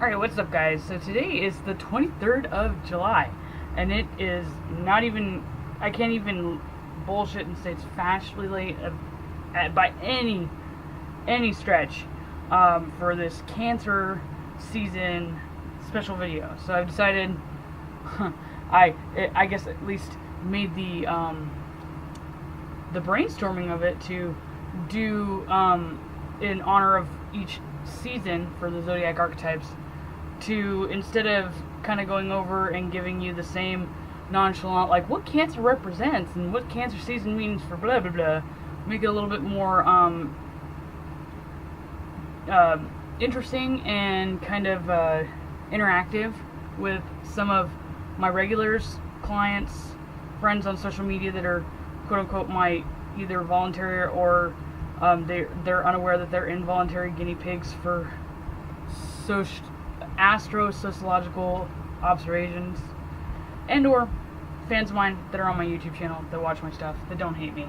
Alright, what's up guys? So today is the 23rd of July, and it is not even, I can't even bullshit and say it's fashionably late by any stretch for this cancer season special video. So I've decided, I guess at least made the brainstorming of it to do in honor of each season for the zodiac archetypes, to instead of kind of going over and giving you the same nonchalant, like what Cancer represents and what Cancer season means for blah blah blah, make it a little bit more interesting and kind of interactive with some of my regulars, clients, friends on social media that are quote unquote my either voluntary or they're unaware that they're involuntary guinea pigs for astro-sociological observations, and or fans of mine that are on my YouTube channel that watch my stuff that don't hate me.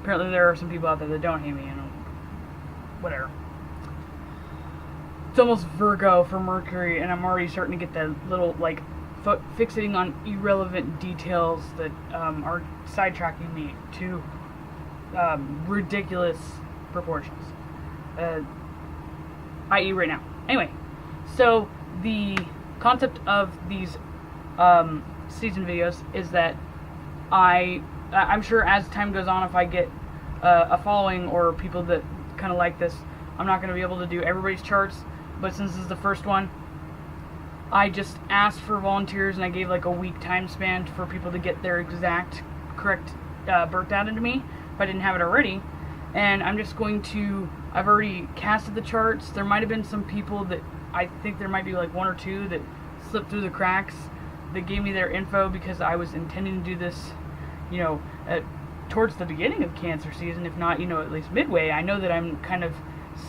Apparently there are some people out there that don't hate me, and whatever. It's almost Virgo for Mercury, and I'm already starting to get that little, like, fixating on irrelevant details that are sidetracking me to ridiculous proportions. I.e. right now. Anyway, so the concept of these season videos is that I'm sure as time goes on, if I get a following or people that kind of like this, I'm not going to be able to do everybody's charts, but since this is the first one, I just asked for volunteers and I gave like a week time span for people to get their exact correct birth data to me if I didn't have it already. And I'm just going to, I've already casted the charts. There might have been some people that, I think there might be like one or two that slipped through the cracks that gave me their info because I was intending to do this, you know, towards the beginning of Cancer season, if not, you know, at least midway. I know that I'm kind of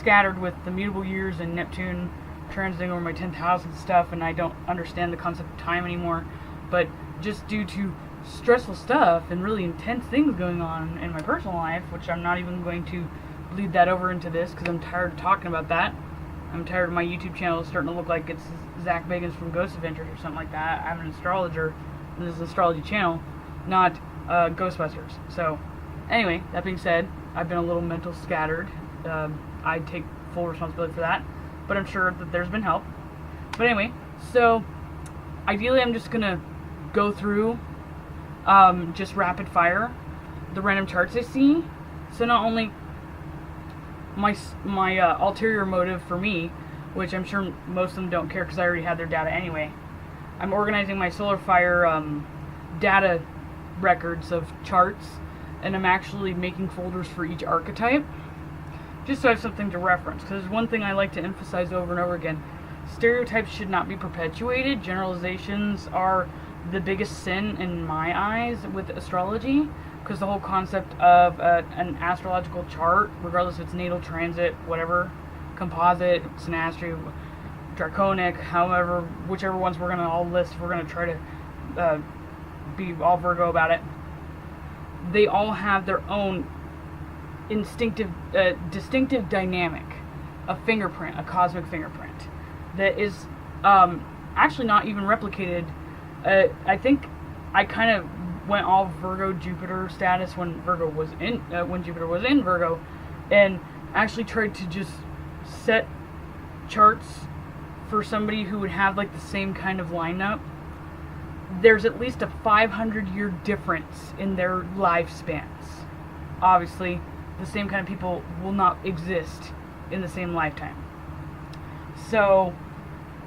scattered with the mutable years and Neptune transiting over my 10th house and stuff, and I don't understand the concept of time anymore. But just due to stressful stuff and really intense things going on in my personal life, which I'm not even going to bleed that over into this because I'm tired of talking about that. I'm tired of my YouTube channel starting to look like it's Zach Bagans from Ghost Adventures or something like that. I'm an astrologer, and this is an astrology channel, not Ghostbusters. So, anyway, that being said, I've been a little mental scattered. I take full responsibility for that, but I'm sure that there's been help. But anyway, so ideally I'm just gonna go through just rapid fire the random charts I see. So not only my ulterior motive for me, which I'm sure most of them don't care because I already have their data anyway, I'm organizing my solar fire data records of charts, and I'm actually making folders for each archetype just so I have something to reference, because one thing I like to emphasize over and over again: stereotypes should not be perpetuated. Generalizations are the biggest sin in my eyes with astrology, because the whole concept of an astrological chart, regardless if it's natal, transit, whatever, composite, synastry, draconic, however, whichever ones we're going to all list, we're going to try to be all Virgo about it. They all have their own distinctive dynamic, a fingerprint, a cosmic fingerprint that is actually not even replicated. I think I kind of went all Virgo Jupiter status when Jupiter was in Virgo, and actually tried to just set charts for somebody who would have like the same kind of lineup. There's at least a 500-year difference in their lifespans. Obviously, the same kind of people will not exist in the same lifetime. So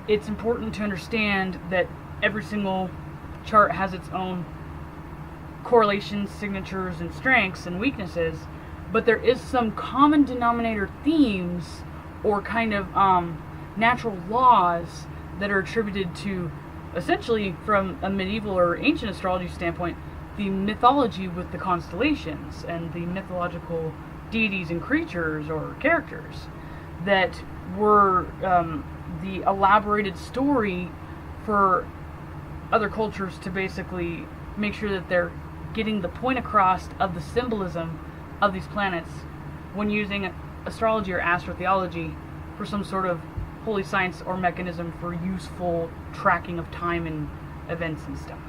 it's important to understand that every single chart has its own correlations, signatures, and strengths and weaknesses, but there is some common denominator themes or kind of natural laws that are attributed to, essentially from a medieval or ancient astrology standpoint, the mythology with the constellations and the mythological deities and creatures or characters that were the elaborated story for other cultures to basically make sure that they're getting the point across of the symbolism of these planets when using astrology or astrotheology for some sort of holy science or mechanism for useful tracking of time and events and stuff.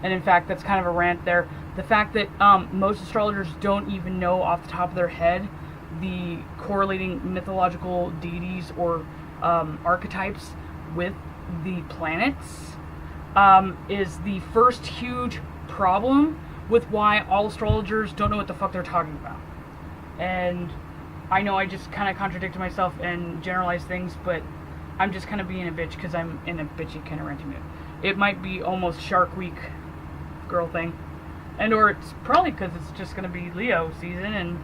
And in fact, that's kind of a rant there. The fact that most astrologers don't even know off the top of their head the correlating mythological deities or archetypes with the planets is the first huge problem with why all astrologers don't know what the fuck they're talking about. And I know I just kind of contradicted myself and generalized things, but I'm just kind of being a bitch because I'm in a bitchy kind of ranty mood. It might be almost Shark Week girl thing, and or it's probably because it's just going to be Leo season, and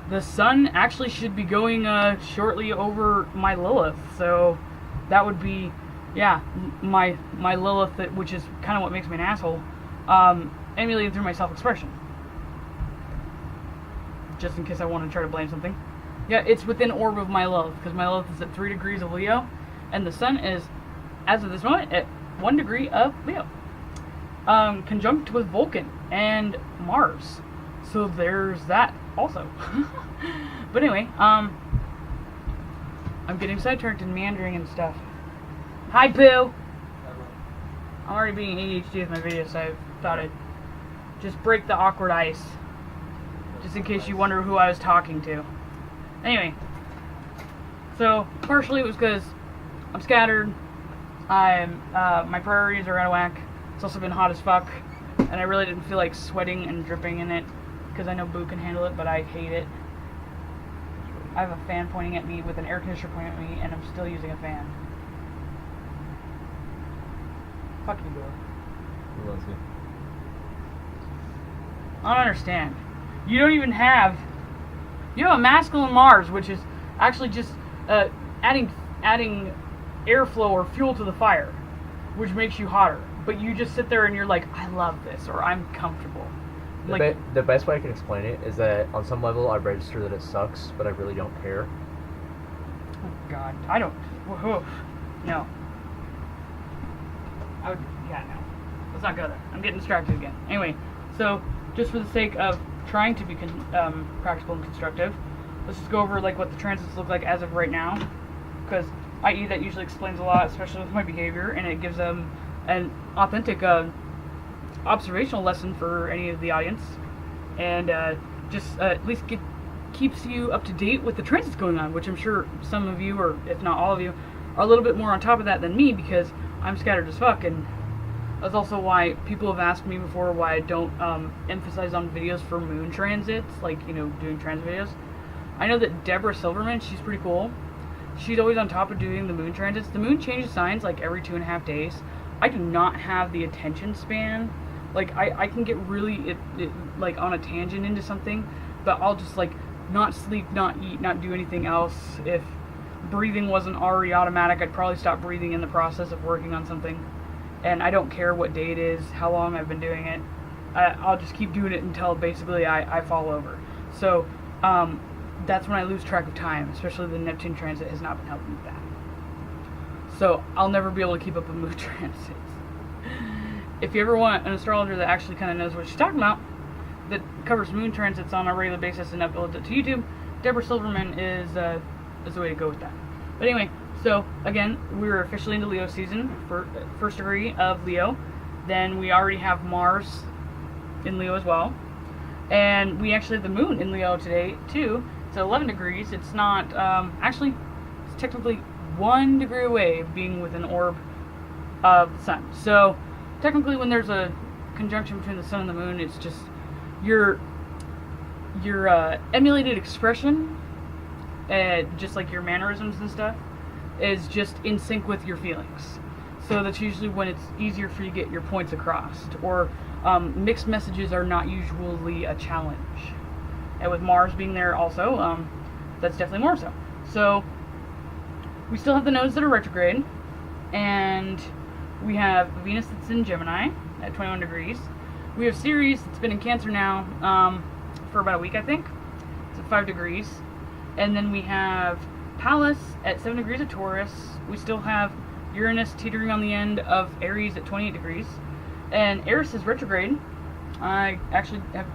the sun actually should be going shortly over my Lilith, so that would be, yeah, my Lilith, which is kind of what makes me an asshole, emulated through my self-expression. Just in case I want to try to blame something. Yeah, it's within orb of my Lilith, because my Lilith is at 3 degrees of Leo, and the sun is, as of this moment, at 1 degree of Leo. Conjunct with Vulcan and Mars. So there's that also. But anyway, I'm getting sidetracked and meandering and stuff. Hi, Boo! I'm already being ADHD with my videos, so I thought I'd just break the awkward ice. Just in case you wonder who I was talking to. Anyway, so partially it was because I'm scattered. My priorities are out of whack. It's also been hot as fuck, and I really didn't feel like sweating and dripping in it because I know Boo can handle it, but I hate it. I have a fan pointing at me with an air conditioner pointing at me, and I'm still using a fan. Fuck you, Boo. Who loves you? I don't understand. You don't even have... You have a masculine Mars, which is actually just adding airflow or fuel to the fire, which makes you hotter. But you just sit there and you're like, I love this, or I'm comfortable. The best way I can explain it is that on some level I register that it sucks, but I really don't care. Oh God, I don't. No. No. Let's not go there. I'm getting distracted again. Anyway, so just for the sake of trying to be practical and constructive, let's just go over like what the transits look like as of right now, because i.e. that usually explains a lot, especially with my behavior, and it gives them an authentic observational lesson for any of the audience, and just at least keeps you up to date with the transits going on, which I'm sure some of you, or if not all of you, are a little bit more on top of that than me, because I'm scattered as fuck. And that's also why people have asked me before why I don't emphasize on videos for moon transits, like, you know, doing transit videos. I know that Deborah Silverman, she's pretty cool. She's always on top of doing the moon transits. The moon changes signs like every 2.5 days. I do not have the attention span. Like, I can get really like on a tangent into something, but I'll just like not sleep, not eat, not do anything else. If breathing wasn't already automatic, I'd probably stop breathing in the process of working on something. And I don't care what day it is, how long I've been doing it. I'll just keep doing it until basically I fall over. So that's when I lose track of time, especially the Neptune transit has not been helping with that. So I'll never be able to keep up with moon transits. If you ever want an astrologer that actually kind of knows what she's talking about, that covers moon transits on a regular basis and uploads it to YouTube, Deborah Silverman is the way to go with that. But anyway, so again, we're officially into Leo season for first degree of Leo. Then we already have Mars in Leo as well, and we actually have the moon in Leo today too. It's 11 degrees. It's not actually, it's technically 1 degree away of being with an orb of the sun. So technically, when there's a conjunction between the sun and the moon, it's just your emulated expression, just like your mannerisms and stuff, is just in sync with your feelings. So that's usually when it's easier for you to get your points across, or mixed messages are not usually a challenge. And with Mars being there also, that's definitely more so. So we still have the nodes that are retrograde, and we have Venus that's in Gemini at 21 degrees. We have Ceres that's been in Cancer now for about a week, I think. It's at 5 degrees. And then we have Pallas at 7 degrees of Taurus. We still have Uranus teetering on the end of Aries at 28 degrees. And Eris is retrograde. I actually have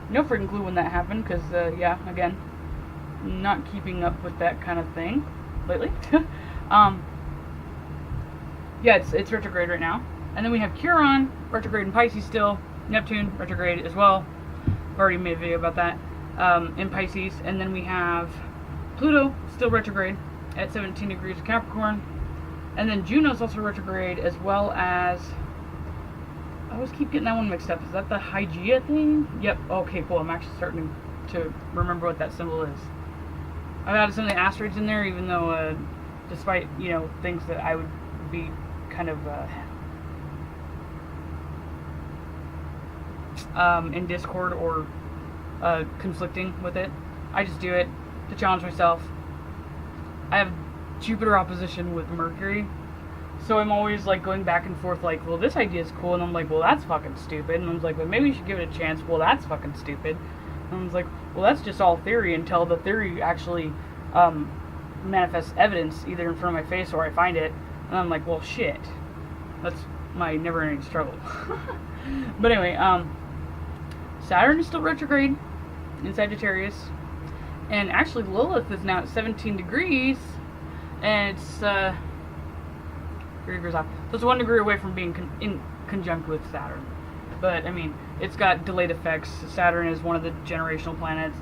no freaking clue when that happened, because, yeah, again, not keeping up with that kind of thing lately. Yeah, it's retrograde right now. And then we have Chiron, retrograde in Pisces still. Neptune, retrograde as well. I've already made a video about that, in Pisces. And then we have Pluto, still retrograde, at 17 degrees of Capricorn. And then Juno's also retrograde, as well as... I always keep getting that one mixed up. Is that the Hygeia thing? Yep. Okay, cool. I'm actually starting to remember what that symbol is. I've added some of the asteroids in there, even though, despite, things that I would be kind of in discord or conflicting with it. I just do it to challenge myself. I have Jupiter opposition with Mercury, so I'm always like going back and forth like, well, this idea is cool, and I'm like, well, that's fucking stupid, and I was like, well, maybe we should give it a chance. Well, that's fucking stupid. And I was like, well, that's just all theory until the theory actually manifests evidence either in front of my face or I find it, and I'm like, well, shit. That's my never-ending struggle. But anyway, Saturn is still retrograde in Sagittarius, and actually Lilith is now at 17 degrees, and it's 3 degrees off. So it's 1 degree away from being in conjunct with Saturn. But, I mean, it's got delayed effects. Saturn is one of the generational planets.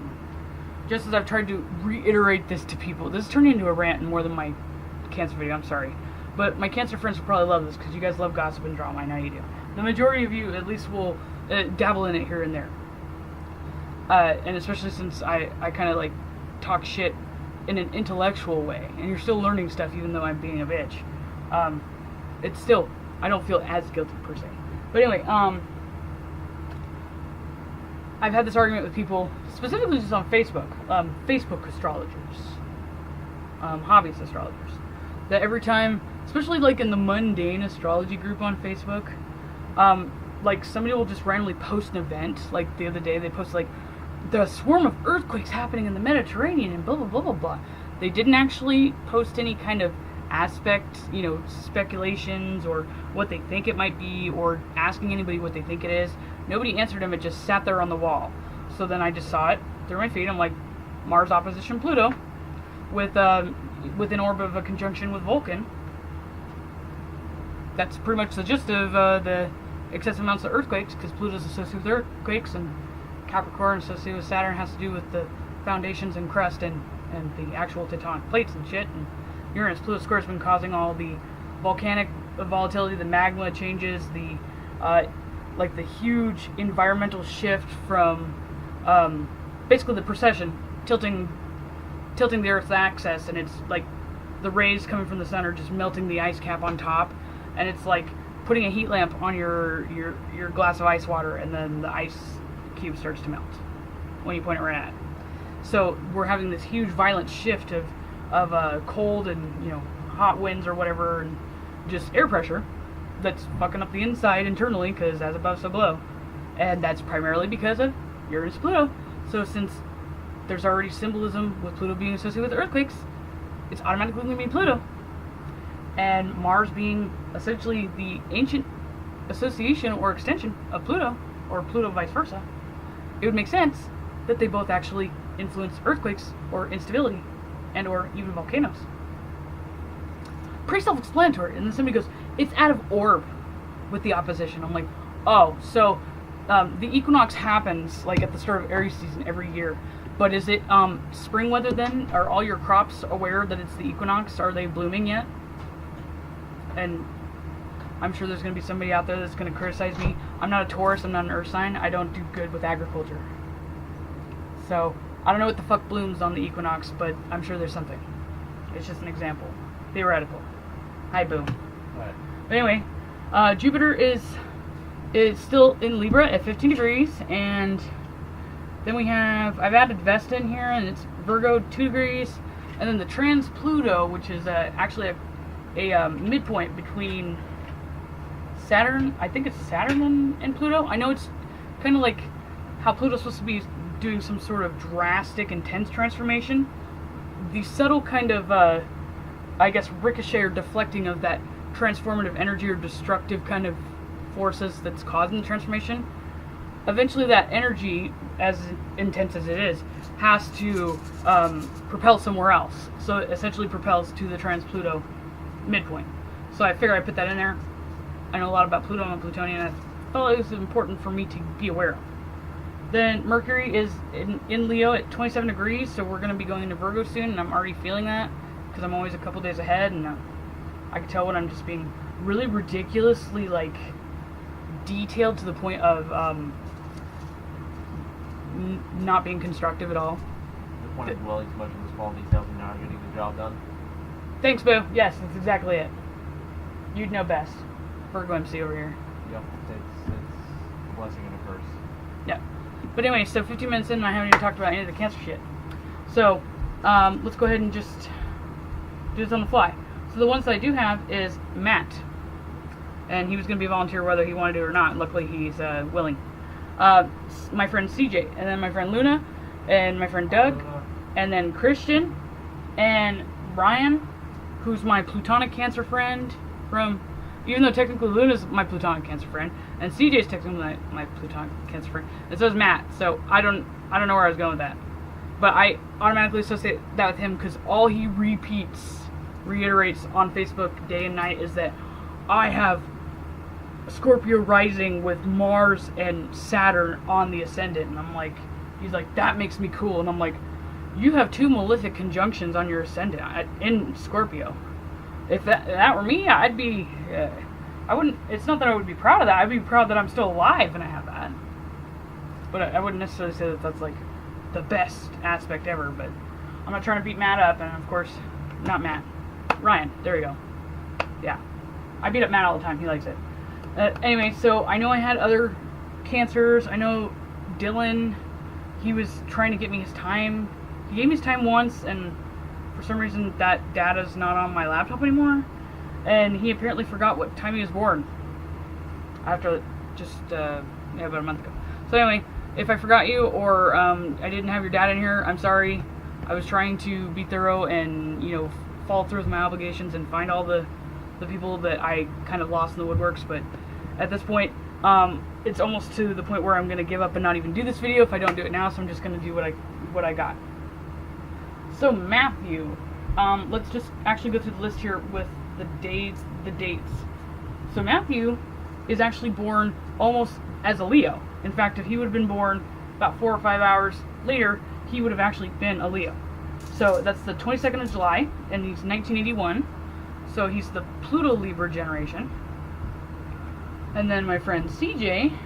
Just as I've tried to reiterate this to people, this is turning into a rant more than my Cancer video, I'm sorry. But my Cancer friends will probably love this, because you guys love gossip and drama, I know you do. The majority of you, at least, will dabble in it here and there. And especially since I kind of, like, talk shit in an intellectual way, and you're still learning stuff even though I'm being a bitch. It's still, I don't feel as guilty, per se. But anyway, I've had this argument with people, specifically just on Facebook, Facebook astrologers, hobbyist astrologers, that every time, especially like in the mundane astrology group on Facebook, like somebody will just randomly post an event. Like the other day they posted like the swarm of earthquakes happening in the Mediterranean and blah blah blah blah blah. They didn't actually post any kind of aspect, speculations or what they think it might be, or asking anybody what they think it is. Nobody answered them. It just sat there on the wall. So then I just saw it through my feed. I'm like, Mars opposition Pluto with within orb of a conjunction with Vulcan. That's pretty much the gist of the excessive amounts of earthquakes, because Pluto's associated with earthquakes, and Capricorn associated with Saturn has to do with the foundations and crust and the actual tectonic plates and shit. And Uranus, Pluto square has been causing all the volcanic volatility, the magma changes, the like the huge environmental shift from basically the precession tilting the Earth's axis, and it's like the rays coming from the sun are just melting the ice cap on top, and it's like putting a heat lamp on your glass of ice water, and then the ice cube starts to melt when you point it right at it. So we're having this huge violent shift of cold and hot winds or whatever, and just air pressure that's fucking up the inside internally, because as above so below, and that's primarily because of Uranus Pluto. So since there's already symbolism with Pluto being associated with earthquakes, it's automatically going to be Pluto, and Mars being essentially the ancient association or extension of Pluto, or Pluto vice versa. It would make sense that they both actually influence earthquakes or instability and or even volcanoes. Pretty self-explanatory. And then somebody goes, it's out of orb with the opposition. I'm like, oh, so the equinox happens like at the start of Aries season every year. But is it spring weather then? Are all your crops aware that it's the equinox? Are they blooming yet? And I'm sure there's going to be somebody out there that's going to criticize me. I'm not a Taurus, I'm not an earth sign. I don't do good with agriculture. So, I don't know what the fuck blooms on the equinox, but I'm sure there's something. It's just an example. Theoretical. Hi, boom. Right. But anyway, Jupiter is still in Libra at 15 degrees, and then we have, I've added Vesta in here, and it's Virgo 2 degrees, and then the trans Pluto, which is actually a midpoint between Saturn, I think it's Saturn and Pluto. I know it's kind of like how Pluto's supposed to be doing some sort of drastic, intense transformation. The subtle kind of, I guess, ricochet or deflecting of that transformative energy or destructive kind of forces that's causing the transformation. Eventually that energy, as intense as it is, has to propel somewhere else. So it essentially propels to the trans-Pluto midpoint. So I figured I'd put that in there. I know a lot about Pluto and Plutonian, and I felt it was important for me to be aware of. Then Mercury is in Leo at 27 degrees, so we're going to be going into Virgo soon, and I'm already feeling that because I'm always a couple days ahead, and I can tell when I'm just being really ridiculously, like, detailed to the point of not being constructive at all. The point of dwelling too much on the small details and not getting the job done. Thanks, Boo. Yes, that's exactly it. You'd know best. Virgo MC over here. Yep, it's a blessing and a curse. Yeah. But anyway, so 15 minutes in and I haven't even talked about any of the cancer shit. So, let's go ahead and just do this on the fly. So the ones that I do have is Matt. And he was going to be a volunteer whether he wanted to or not. Luckily, he's willing. My friend CJ, and then my friend Luna, and my friend Doug, and then Christian, and Ryan, who's my plutonic cancer friend from... Even though technically Luna's my plutonic cancer friend, and CJ's technically my plutonic cancer friend, and so is Matt. So I don't know where I was going with that, but I automatically associate that with him because all he reiterates on Facebook day and night is that I have Scorpio rising with Mars and Saturn on the ascendant, and I'm like, he's like, that makes me cool, and I'm like, you have 2 malefic conjunctions on your ascendant in Scorpio. If that were me, I'd be, I wouldn't, it's not that I would be proud of that, I'd be proud that I'm still alive and I have that. But I wouldn't necessarily say that that's like the best aspect ever, but I'm not trying to beat Matt up, and of course, not Matt. Ryan, there you go. Yeah. I beat up Matt all the time, he likes it. Anyway, so I know I had other cancers, I know Dylan, he was trying to get me his time. He gave me his time once, and for some reason, that data's not on my laptop anymore, and he apparently forgot what time he was born. After just about a month ago. So anyway, if I forgot you or I didn't have your data in here, I'm sorry. I was trying to be thorough and follow through with my obligations and find all the people that I kind of lost in the woodworks. But at this point, it's almost to the point where I'm gonna give up and not even do this video if I don't do it now. So I'm just gonna do what I got. So Matthew, let's just actually go through the list here with the dates. So Matthew is actually born almost as a Leo. In fact, if he would have been born about 4 or 5 hours later, he would have actually been a Leo. So that's the 22nd of July, and he's 1981. So he's the Pluto Libra generation. And then my friend CJ,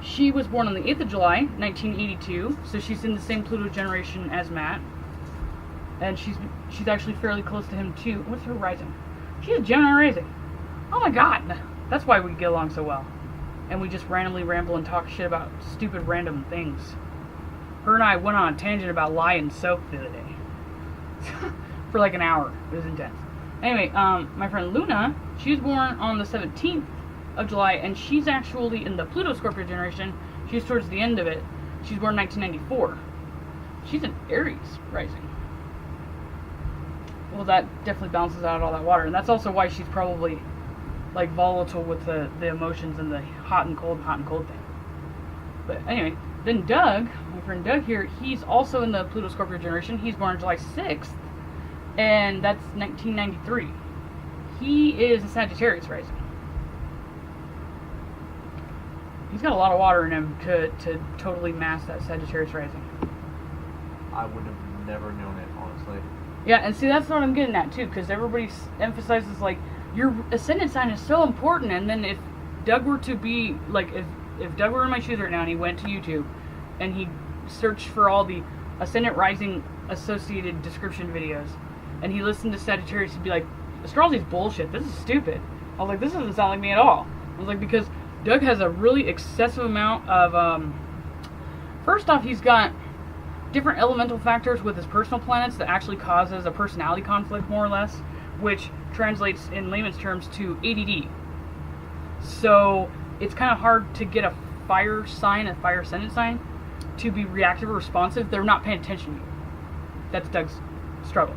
she was born on the 8th of July, 1982. So she's in the same Pluto generation as Matt. And she's actually fairly close to him too. What's her rising? She's a Gemini rising. Oh my god. That's why we get along so well. And we just randomly ramble and talk shit about stupid random things. Her and I went on a tangent about lye and soap the other day. For like an hour. It was intense. Anyway, my friend Luna, she was born on the 17th of July, and she's actually in the Pluto Scorpio generation. She's towards the end of it. She's born in 1994. She's an Aries rising. Well, that definitely balances out all that water, and that's also why she's probably like volatile with the emotions and the hot and cold thing. But anyway, then Doug, my friend Doug here, he's also in the Pluto Scorpio generation. He's born July 6th, and that's 1993. He is a Sagittarius rising. He's got a lot of water in him to totally mask that Sagittarius rising. I would have never known it, honestly. Yeah, and see, that's what I'm getting at, too, because everybody emphasizes, like, your ascendant sign is so important, and then if Doug were to be, like, if Doug were in my shoes right now and he went to YouTube and he searched for all the ascendant rising associated description videos and he listened to Sagittarius, he'd be like, astrology's bullshit, this is stupid. I was like, this doesn't sound like me at all. I was like, because Doug has a really excessive amount of, first off, he's got different elemental factors with his personal planets that actually causes a personality conflict, more or less, which translates in layman's terms to ADD. So it's kind of hard to get a fire ascendant sign, to be reactive or responsive. They're not paying attention to you. That's Doug's struggle.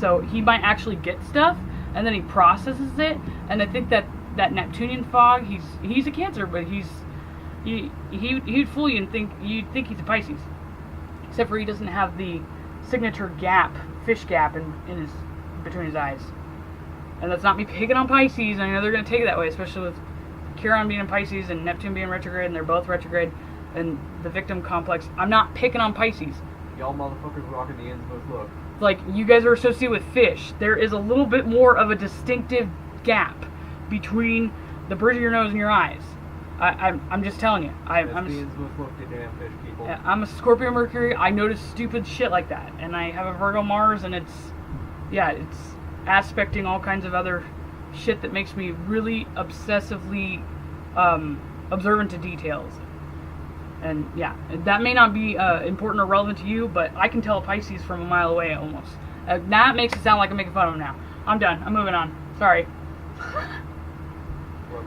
So he might actually get stuff, and then he processes it, and I think that Neptunian fog, he's a Cancer, but he'd fool you and you'd think he's a Pisces. except for he doesn't have the signature gap, fish gap between his eyes. And that's not me picking on Pisces. I know they're going to take it that way, especially with Chiron being in Pisces and Neptune being retrograde, and they're both retrograde, and the victim complex. I'm not picking on Pisces. Y'all motherfuckers rocking the inmost look. Like, you guys are associated with fish. There is a little bit more of a distinctive gap between the bridge of your nose and your eyes. I'm just telling you. I'm the inmost look, you damn fish people. I'm a Scorpio Mercury. I notice stupid shit like that. And I have a Virgo Mars, and it's aspecting all kinds of other shit that makes me really obsessively observant to details. And yeah, that may not be important or relevant to you, but I can tell a Pisces from a mile away almost. That makes it sound like I'm making fun of him now. I'm done. I'm moving on. Sorry. Look,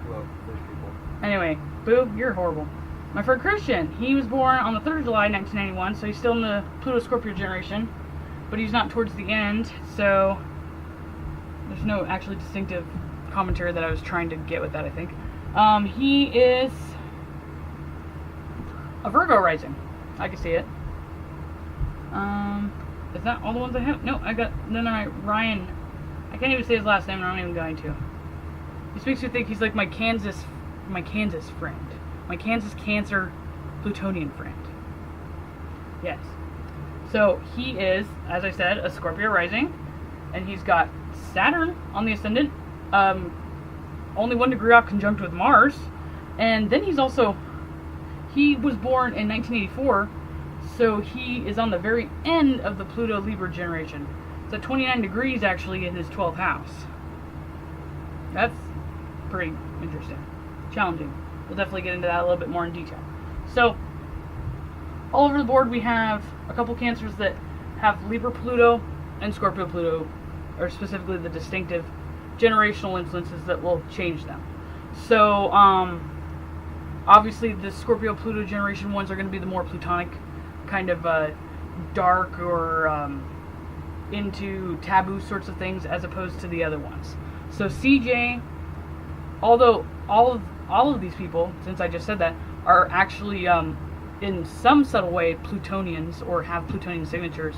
fish people. Anyway, Boo, you're horrible. My friend Christian, he was born on the 3rd of July, 1991, so he's still in the Pluto-Scorpio generation, but he's not towards the end, so there's no actually distinctive commentary that I was trying to get with that, I think. He is a Virgo rising. I can see it. Is that all the ones I have? No, Ryan. I can't even say his last name, and I'm not even going to. This makes me think he's like my Kansas friend. My Kansas Cancer Plutonian friend. Yes. So he is, as I said, a Scorpio rising, and he's got Saturn on the ascendant, only 1 degree off conjunct with Mars, and then he was born in 1984, so he is on the very end of the Pluto Libra generation. It's at 29 degrees actually in his 12th house. That's pretty interesting. Challenging. We'll definitely get into that a little bit more in detail. So, all over the board we have a couple Cancers that have Libra Pluto and Scorpio Pluto, or specifically the distinctive generational influences that will change them. So, obviously the Scorpio Pluto generation ones are going to be the more plutonic, kind of dark or into taboo sorts of things, as opposed to the other ones. So CJ, although all of these people, since I just said that, are actually in some subtle way Plutonians or have Plutonian signatures.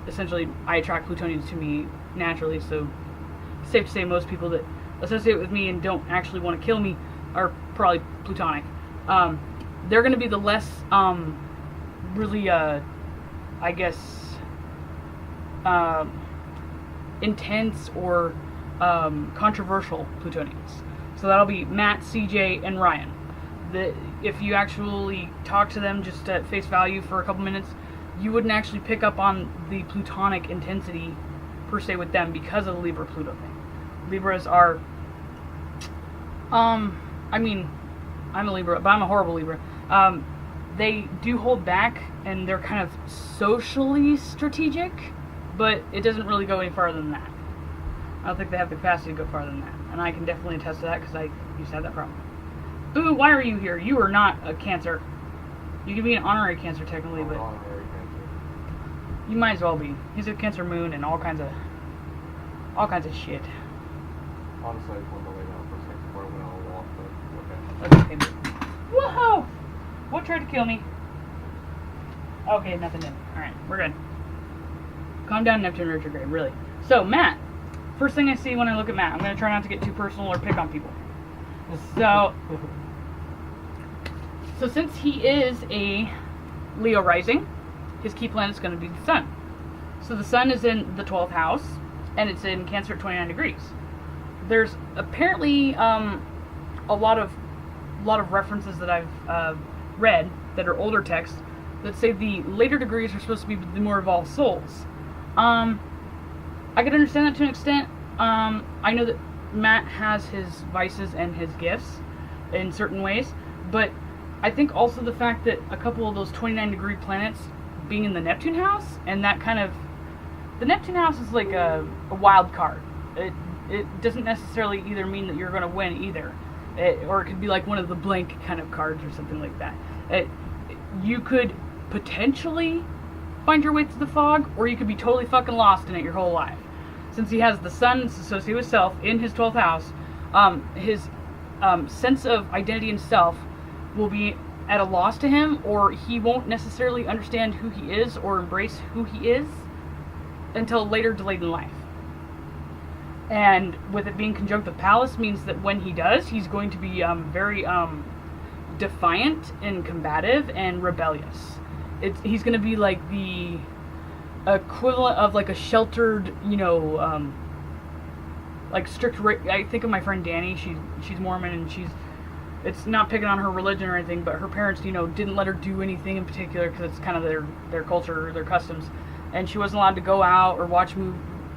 Essentially, I attract Plutonians to me naturally, so it's safe to say most people that associate with me and don't actually want to kill me are probably Plutonic. They're going to be the less, really, I guess, intense or controversial Plutonians. So that'll be Matt, CJ, and Ryan. If you actually talk to them just at face value for a couple minutes, you wouldn't actually pick up on the Plutonic intensity per se with them because of the Libra-Pluto thing. Libras are, I mean, I'm a Libra, but I'm a horrible Libra. They do hold back, and they're kind of socially strategic, but it doesn't really go any farther than that. I don't think they have the capacity to go farther than that, and I can definitely attest to that because I used to have that problem. Boo, why are you here? You are not a Cancer. You can be an honorary Cancer technically, but Honorary Cancer. you might as well be. He's a Cancer moon and all kinds of shit. Honestly, I just wanted to lay down for a second before I went on a walk, but okay. That's okay. Whoa! What tried to kill me? Okay, nothing did. Alright, we're good. Calm down, Neptune retrograde, really. So, Matt. First thing I see when I look at Matt, I'm going to try not to get too personal or pick on people. So since he is a Leo rising, his key planet is going to be the Sun. So the Sun is in the 12th house, and it's in Cancer at 29 degrees. There's apparently a lot of references that I've read that are older texts that say the later degrees are supposed to be the more evolved souls. I can understand that to an extent. I know that Matt has his vices and his gifts in certain ways, but I think also the fact that a couple of those 29 degree planets being in the Neptune house, and that kind of, the Neptune house is like a wild card. It doesn't necessarily either mean that you're going to win either, or it could be like one of the blank kind of cards or something like that. You could potentially find your way through the fog, or you could be totally fucking lost in it your whole life. Since he has the Sun that's associated with self in his 12th house, his sense of identity and self will be at a loss to him, or he won't necessarily understand who he is or embrace who he is until later delayed in life. And with it being conjunct with Pallas means that when he does, he's going to be very defiant and combative and rebellious. He's going to be like the equivalent of like a sheltered, like strict. I think of my friend Danny. She's Mormon, and it's not picking on her religion or anything, but her parents, didn't let her do anything in particular because it's kind of their culture, their customs, and she wasn't allowed to go out or watch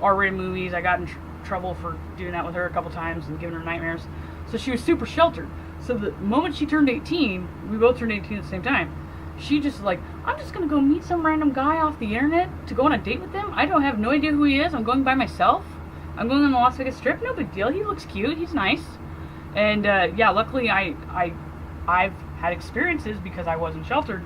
R-rated movies. I got in trouble for doing that with her a couple times and giving her nightmares. So she was super sheltered. So the moment she turned 18, we both turned 18 at the same time, she just like, I'm just going to go meet some random guy off the internet to go on a date with him. I don't have no idea who he is. I'm going by myself. I'm going on the Las Vegas Strip. No big deal. He looks cute. He's nice. And luckily I've had experiences because I wasn't sheltered.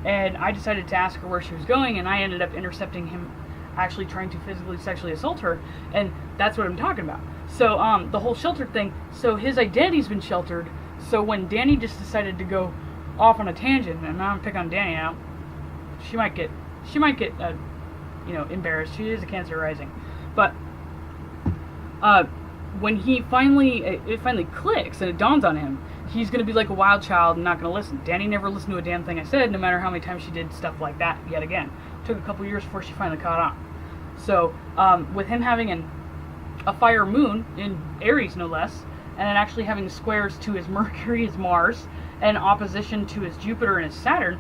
And I decided to ask her where she was going, and I ended up intercepting him actually trying to physically sexually assault her, and that's what I'm talking about. So the whole sheltered thing, so his identity's been sheltered, so when Danny just decided to go off on a tangent, and now I'm picking on Danny now, she might get embarrassed. She is a Cancer rising. But when it finally clicks and it dawns on him, he's going to be like a wild child and not going to listen. Danny never listened to a damn thing I said, no matter how many times she did stuff like that yet again. It took a couple years before she finally caught on. So with him having a fire moon in Aries, no less, and then actually having squares to his Mercury, his Mars, and opposition to his Jupiter and his Saturn,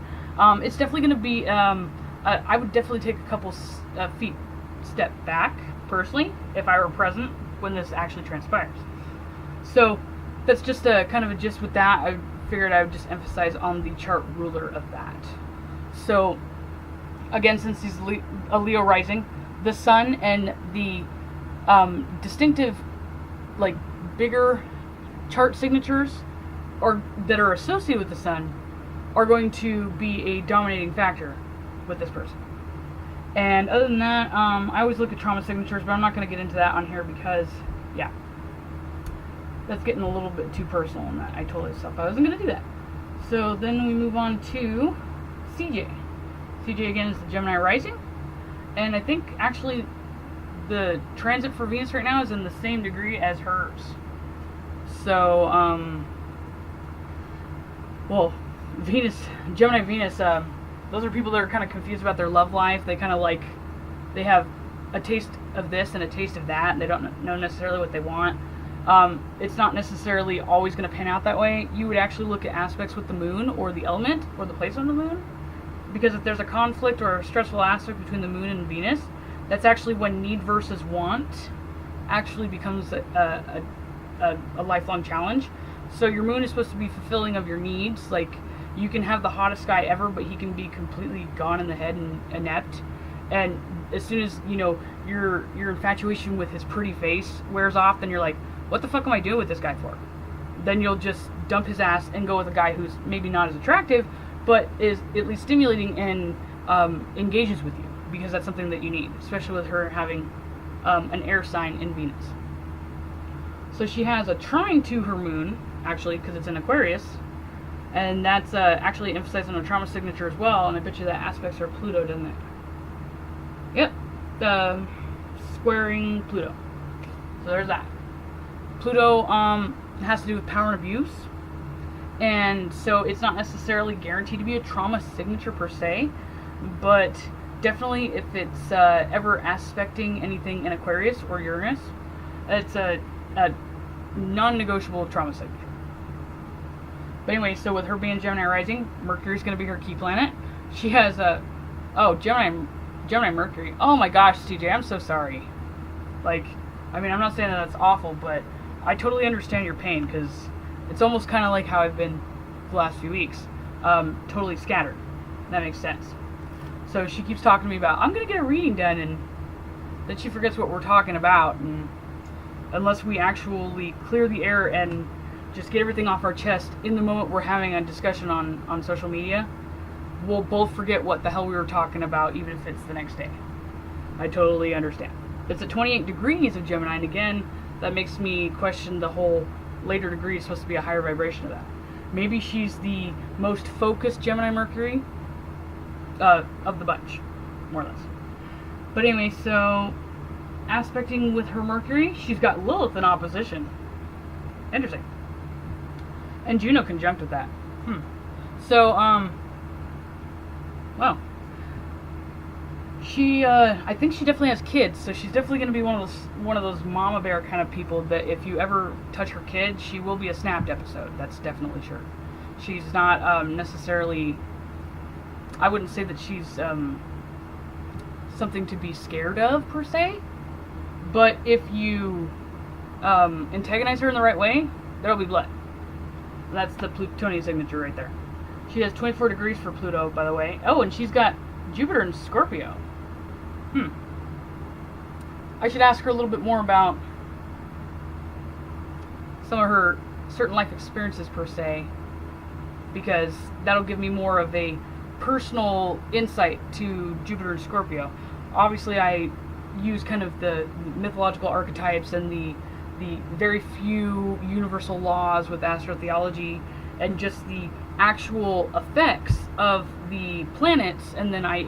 it's definitely going to be, I would definitely take a couple feet step back, personally, if I were present when this actually transpires. So that's just a kind of a gist with that. I figured I would just emphasize on the chart ruler of that. So again, since he's a Leo rising, the sun and the distinctive, like, bigger chart signatures that are associated with the sun are going to be a dominating factor with this person. And other than that, I always look at trauma signatures, but I'm not going to get into that on here because, yeah, that's getting a little bit too personal on that. I told myself I wasn't going to do that. So then we move on to CJ. CJ again is the Gemini rising, and I think actually the transit for Venus right now is in the same degree as hers. So, Gemini Venus, those are people that are kind of confused about their love life. They kind of they have a taste of this and a taste of that, and they don't know necessarily what they want. It's not necessarily always going to pan out that way. You would actually look at aspects with the moon or the element or the place on the moon, because if there's a conflict or a stressful aspect between the moon and Venus, that's actually when need versus want actually becomes a lifelong challenge. So your moon is supposed to be fulfilling of your needs. Like, you can have the hottest guy ever, but he can be completely gone in the head and inept. And as soon as, your infatuation with his pretty face wears off, then you're like, what the fuck am I doing with this guy for? Then you'll just dump his ass and go with a guy who's maybe not as attractive, but is at least stimulating and engages with you, because that's something that you need, especially with her having an air sign in Venus. So she has a trine to her moon, actually, because it's in Aquarius, and that's actually emphasized on a trauma signature as well, and I bet you that aspects her Pluto, doesn't it? Yep, squaring Pluto. So there's that. Pluto has to do with power and abuse, and so it's not necessarily guaranteed to be a trauma signature per se, but definitely if it's ever aspecting anything in Aquarius or Uranus, it's a non-negotiable trauma signature. But anyway, so with her being Gemini rising, Mercury's going to be her key planet. She has Gemini Mercury. Oh my gosh, TJ, I'm so sorry. I'm not saying that that's awful, but I totally understand your pain, because it's almost kind of like how I've been the last few weeks. Totally scattered. That makes sense. So she keeps talking to me about, I'm going to get a reading done, and then she forgets what we're talking about, and unless we actually clear the air and just get everything off our chest in the moment we're having a discussion on social media, we'll both forget what the hell we were talking about, even if it's the next day. I totally understand. It's at 28 degrees of Gemini, and again, that makes me question the whole later degree is supposed to be a higher vibration of that. Maybe she's the most focused Gemini Mercury of the bunch, more or less. But anyway, so aspecting with her Mercury, she's got Lilith in opposition. Interesting. And Juno conjunct with that. So, well, she, I think she definitely has kids, so she's definitely going to be one of those mama bear kind of people that if you ever touch her kid, she will be a snapped episode. That's definitely sure. She's not necessarily, I wouldn't say that she's something to be scared of per se, but if you antagonize her in the right way, there'll be blood. That's the Plutonian signature right there. She has 24 degrees for Pluto, by the way. Oh, and she's got Jupiter in Scorpio. I should ask her a little bit more about some of her certain life experiences per se, because that'll give me more of a personal insight to Jupiter and Scorpio. Obviously, I use kind of the mythological archetypes and the very few universal laws with astrotheology and just the actual effects of the planets, and then I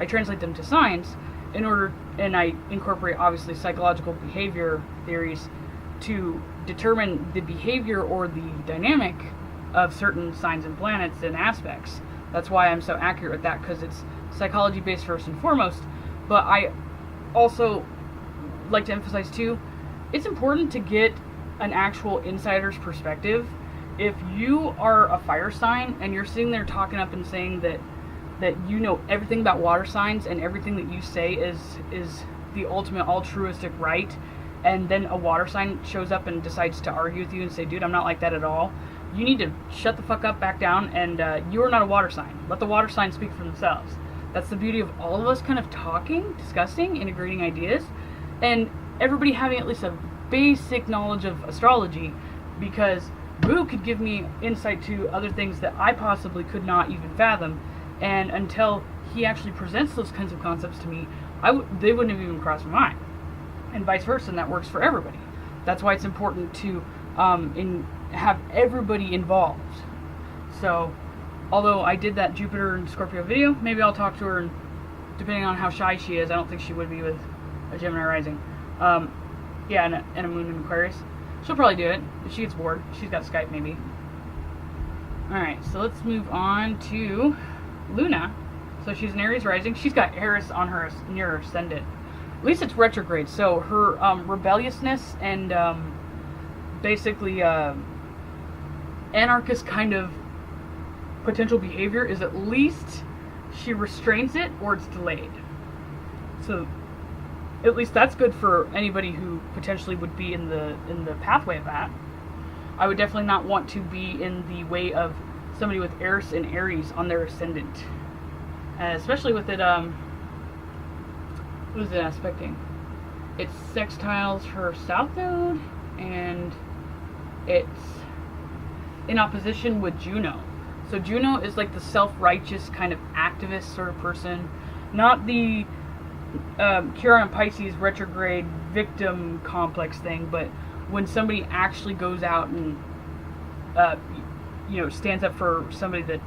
translate them to signs and I incorporate obviously psychological behavior theories to determine the behavior or the dynamic of certain signs and planets and aspects. That's why I'm so accurate with that, because it's psychology based first and foremost. But I also like to emphasize too, it's important to get an actual insider's perspective. If you are a fire sign and you're sitting there talking up and saying that you know everything about water signs and everything that you say is the ultimate altruistic right, and then a water sign shows up and decides to argue with you and say, dude, I'm not like that at all, you need to shut the fuck up, back down, and you are not a water sign. Let the water signs speak for themselves. That's the beauty of all of us kind of talking, discussing, integrating ideas, and everybody having at least a basic knowledge of astrology, because Boo could give me insight to other things that I possibly could not even fathom, and until he actually presents those kinds of concepts to me, they wouldn't have even crossed my mind, and vice versa, and that works for everybody. That's why it's important to have everybody involved. So, although I did that Jupiter and Scorpio video, maybe I'll talk to her, and depending on how shy she is, I don't think she would be with a Gemini rising. Yeah, and a moon in Aquarius. She'll probably do it if she gets bored. She's got Skype, maybe. Alright, so let's move on to Luna. So she's an Aries rising. She's got Eris on her near her ascendant. At least it's retrograde, so her rebelliousness and basically anarchist kind of potential behavior is at least she restrains it or it's delayed. So at least that's good for anybody who potentially would be in the pathway of that. I would definitely not want to be in the way of somebody with Eris and Aries on their ascendant, especially with it. What is it aspecting? It sextiles her south node, and it's in opposition with Juno. So Juno is like the self-righteous kind of activist sort of person, not the Chiron and Pisces retrograde victim complex thing, but when somebody actually goes out and stands up for somebody that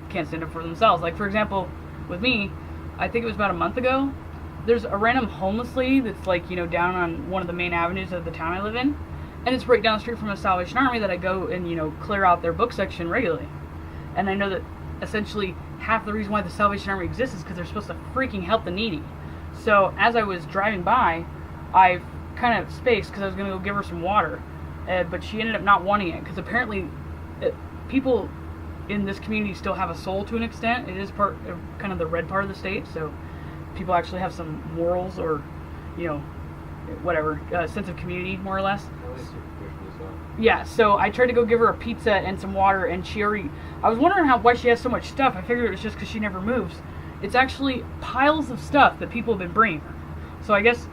can't stand up for themselves. Like, for example, with me, I think it was about a month ago, there's a random homeless lady that's like, down on one of the main avenues of the town I live in, and it's right down the street from a Salvation Army that I go and clear out their book section regularly. And I know that essentially half the reason why the Salvation Army exists is because they're supposed to freaking help the needy. So as I was driving by, I kind of spaced because I was going to go give her some water, but she ended up not wanting it because apparently people in this community still have a soul to an extent. It is part of kind of the red part of the state, so people actually have some morals or, whatever, sense of community, more or less. Yeah, so I tried to go give her a pizza and some water, and I was wondering why she has so much stuff. I figured it was just because she never moves. It's actually piles of stuff that people have been bringing her. So I guess,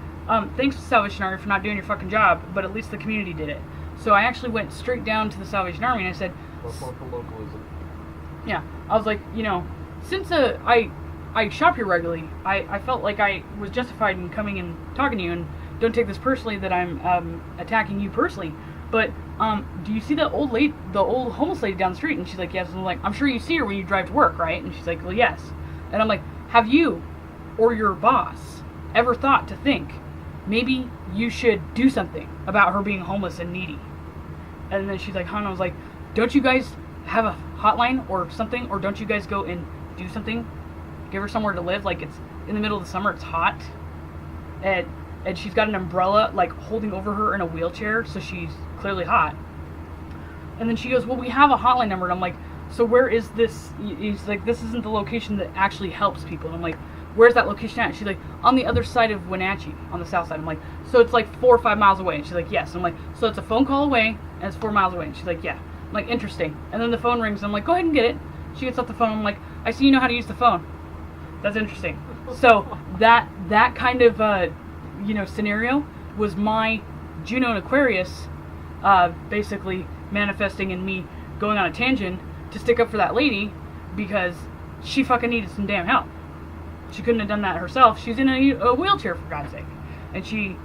thanks to Salvation Army for not doing your fucking job, but at least the community did it. So I actually went straight down to the Salvation Army and I said, localism. Yeah, I was like, since I shop here regularly, I felt like I was justified in coming and talking to you, and don't take this personally that I'm attacking you personally, but do you see the old homeless lady down the street? And she's like, yes. And I'm like, I'm sure you see her when you drive to work, right? And she's like, well, yes. And I'm like, have you or your boss ever thought to think maybe you should do something about her being homeless and needy? And then she's like, huh? And I was like, don't you guys have a hotline or something? Or don't you guys go and do something? Give her somewhere to live? Like, it's in the middle of the summer, it's hot. And she's got an umbrella, like, holding over her in a wheelchair, so she's clearly hot. And then she goes, well, we have a hotline number. And I'm like, so where is this? He's like, this isn't the location that actually helps people. And I'm like, where's that location at? She's like, on the other side of Wenatchee, on the south side. I'm like, so it's like 4 or 5 miles away. And she's like, yes. I'm like, so it's a phone call away, and it's 4 miles away. And she's like, yeah. I'm like, interesting. And then the phone rings, and I'm like, go ahead and get it. She gets off the phone. I'm like, I see you know how to use the phone. That's interesting. So that kind of scenario was my Juno and Aquarius basically manifesting in me going on a tangent to stick up for that lady because she fucking needed some damn help. She couldn't have done that herself. She's in a wheelchair, for God's sake. And she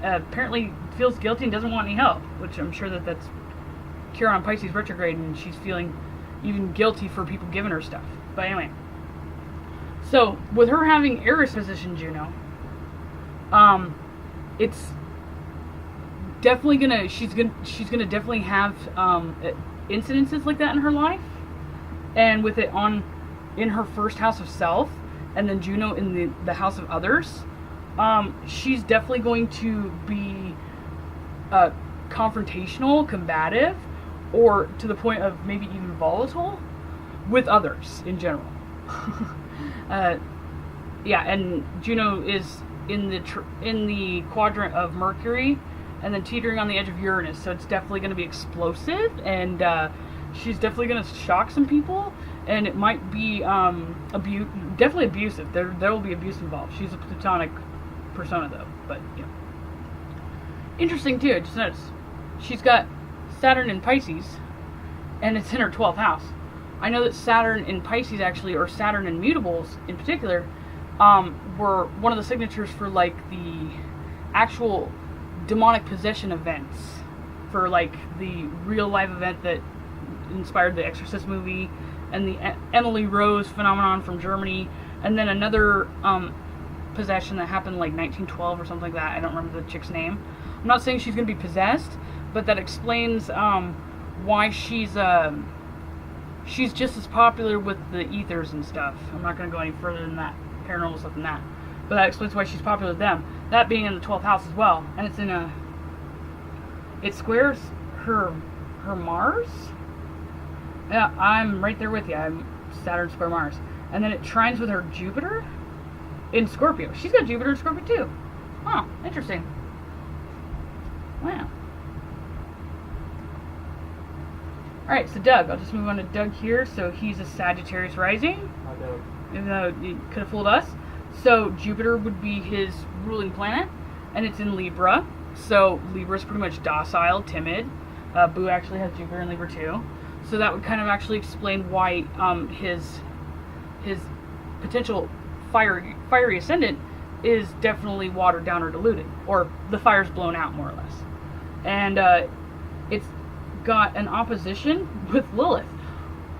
apparently feels guilty and doesn't want any help, which I'm sure that's Chiron Pisces retrograde, and she's feeling even guilty for people giving her stuff. But anyway. So, with her having Eris position Juno, it's definitely she's gonna definitely have incidences like that in her life, and with it in her first house of self, and then Juno in the house of others, she's definitely going to be confrontational, combative, or to the point of maybe even volatile with others in general. And Juno is in the quadrant of Mercury, and then teetering on the edge of Uranus. So it's definitely going to be explosive, and she's definitely going to shock some people, and it might be definitely abusive. There will be abuse involved. She's a platonic persona, though, but yeah. Interesting too. Just notice she's got Saturn in Pisces, and it's in her 12th house. I know that Saturn in Pisces actually, or Saturn in Mutables in particular, were one of the signatures for like the actual demonic possession events, for like the real life event that inspired the Exorcist movie and the Emily Rose phenomenon from Germany, and then another possession that happened like 1912 or something like that. I don't remember the chick's name. I'm not saying she's going to be possessed, but that explains why she's just as popular with the ethers and stuff. I'm not going to go any further than that, paranormal stuff than that. But that explains why she's popular with them. That being in the 12th house as well. And it's it squares her Mars. Yeah, I'm right there with you. I'm Saturn square Mars. And then it trines with her Jupiter in Scorpio. She's got Jupiter in Scorpio too. Oh, interesting. Wow. Alright, so Doug. I'll just move on to Doug here. So he's a Sagittarius rising. Hi, Doug. Even though you could have fooled us. So Jupiter would be his ruling planet, and it's in Libra. So Libra's pretty much docile, timid. Boo actually has Jupiter in Libra too. So that would kind of actually explain why his potential fiery ascendant is definitely watered down or diluted, or the fire's blown out more or less. And it's got an opposition with Lilith.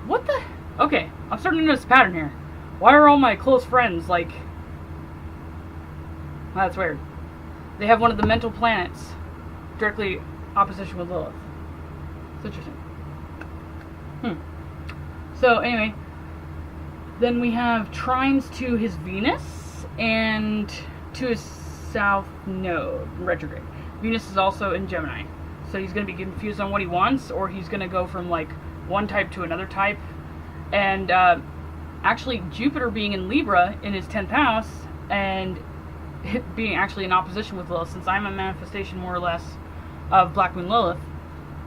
What the? Okay, I'm starting to notice a pattern here. Why are all my close friends like? That's weird. They have one of the mental planets directly opposition with Lilith. It's interesting. So anyway, then we have trines to his Venus and to his south node, retrograde. Venus is also in Gemini. So he's going to be confused on what he wants, or he's going to go from like one type to another type. And actually Jupiter being in Libra in his 10th house, and it being actually in opposition with Lilith, since I'm a manifestation more or less of Black Moon Lilith,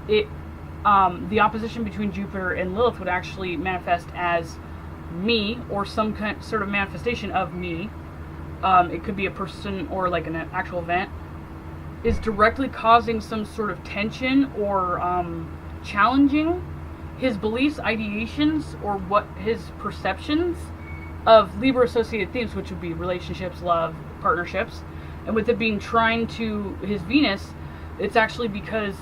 the opposition between Jupiter and Lilith would actually manifest as me, or some kind, sort of manifestation of me. It could be a person or like an actual event, is directly causing some sort of tension or challenging his beliefs, ideations, or what his perceptions of Libra associated themes, which would be relationships, love, partnerships. And with it being trine to his Venus, it's actually because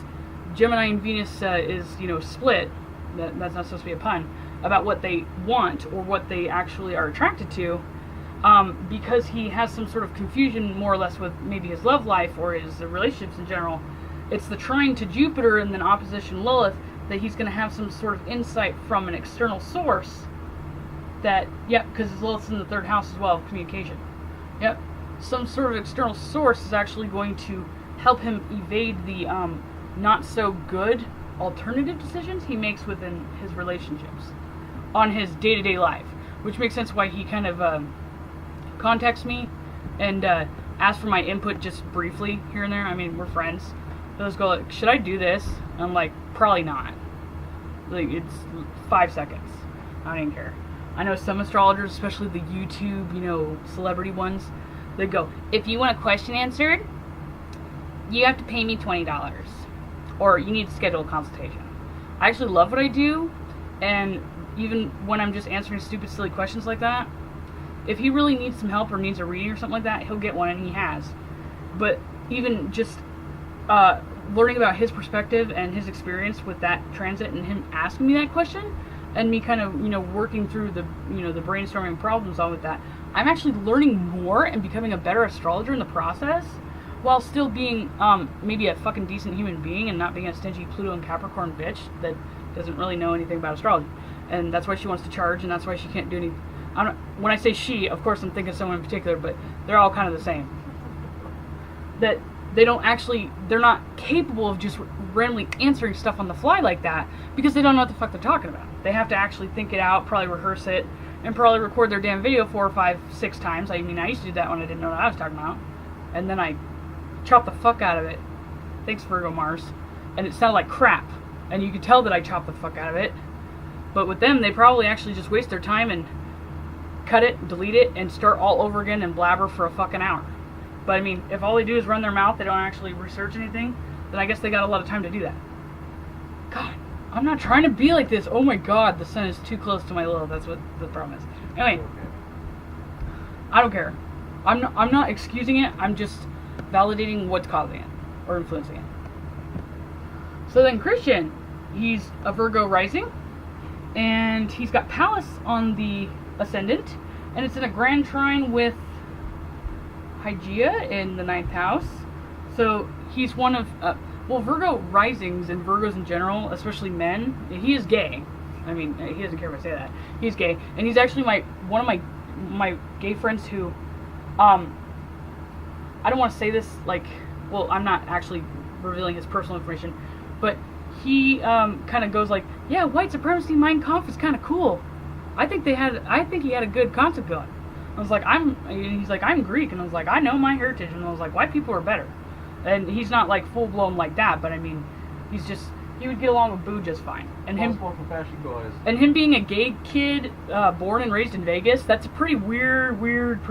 Gemini and Venus is, split, that's not supposed to be a pun, about what they want or what they actually are attracted to, because he has some sort of confusion more or less with maybe his love life or his relationships in general. It's the trine to Jupiter and then opposition Lilith that he's going to have some sort of insight from an external source that, because Lilith's in the 3rd house as well, communication. Some sort of external source is actually going to help him evade the not so good alternative decisions he makes within his relationships on his day-to-day life, which makes sense why he kind of contacts me and asks for my input just briefly here and there. I mean, we're friends. He'll just go like, should I do this? And I'm like, probably not. Like, it's 5 seconds. I don't even care. I know some astrologers, especially the YouTube, celebrity ones, they go, if you want a question answered, you have to pay me $20. Or you need to schedule a consultation. I actually love what I do, and even when I'm just answering stupid, silly questions like that, if he really needs some help or needs a reading or something like that, he'll get one, and he has. But even just learning about his perspective and his experience with that transit and him asking me that question, and me kind of, working through the, the brainstorming problems all with that, I'm actually learning more and becoming a better astrologer in the process, while still being maybe a fucking decent human being and not being a stingy Pluto and Capricorn bitch that doesn't really know anything about astrology. And that's why she wants to charge, and that's why she can't do any. When I say she, of course I'm thinking of someone in particular, but they're all kind of the same. That they're not capable of just randomly answering stuff on the fly like that, because they don't know what the fuck they're talking about. They have to actually think it out, probably rehearse it, and probably record their damn video 4 or 5, 6 times. I mean, I used to do that when I didn't know what I was talking about. And then I chop the fuck out of it. Thanks, Virgo Mars. And it sounded like crap. And you could tell that I chopped the fuck out of it. But with them, they probably actually just waste their time and cut it, delete it, and start all over again and blabber for a fucking hour. But I mean, if all they do is run their mouth, they don't actually research anything, then I guess they got a lot of time to do that. God, I'm not trying to be like this. Oh my god, the sun is too close to my Lilith. That's what the problem is. Anyway, I don't care. I'm not excusing it. I'm just validating what's causing it or influencing it. So then Christian, he's a Virgo rising, and he's got Pallas on the ascendant, and it's in a grand trine with Hygeia in the 9th house. So he's one of Virgo risings and Virgos in general, especially men, he is gay. I mean, he doesn't care if I say that. He's gay, and he's actually one of my gay friends who I don't want to say this, I'm not actually revealing his personal information, but he kind of goes like, yeah, white supremacy, Mein Kampf is kind of cool. I think he had a good concept going. I was like, he's like, I'm Greek, and I was like, I know my heritage, and I was like, white people are better. And he's not like full blown like that, but I mean, he would get along with Boo just fine. And him being a gay kid, born and raised in Vegas, that's a pretty weird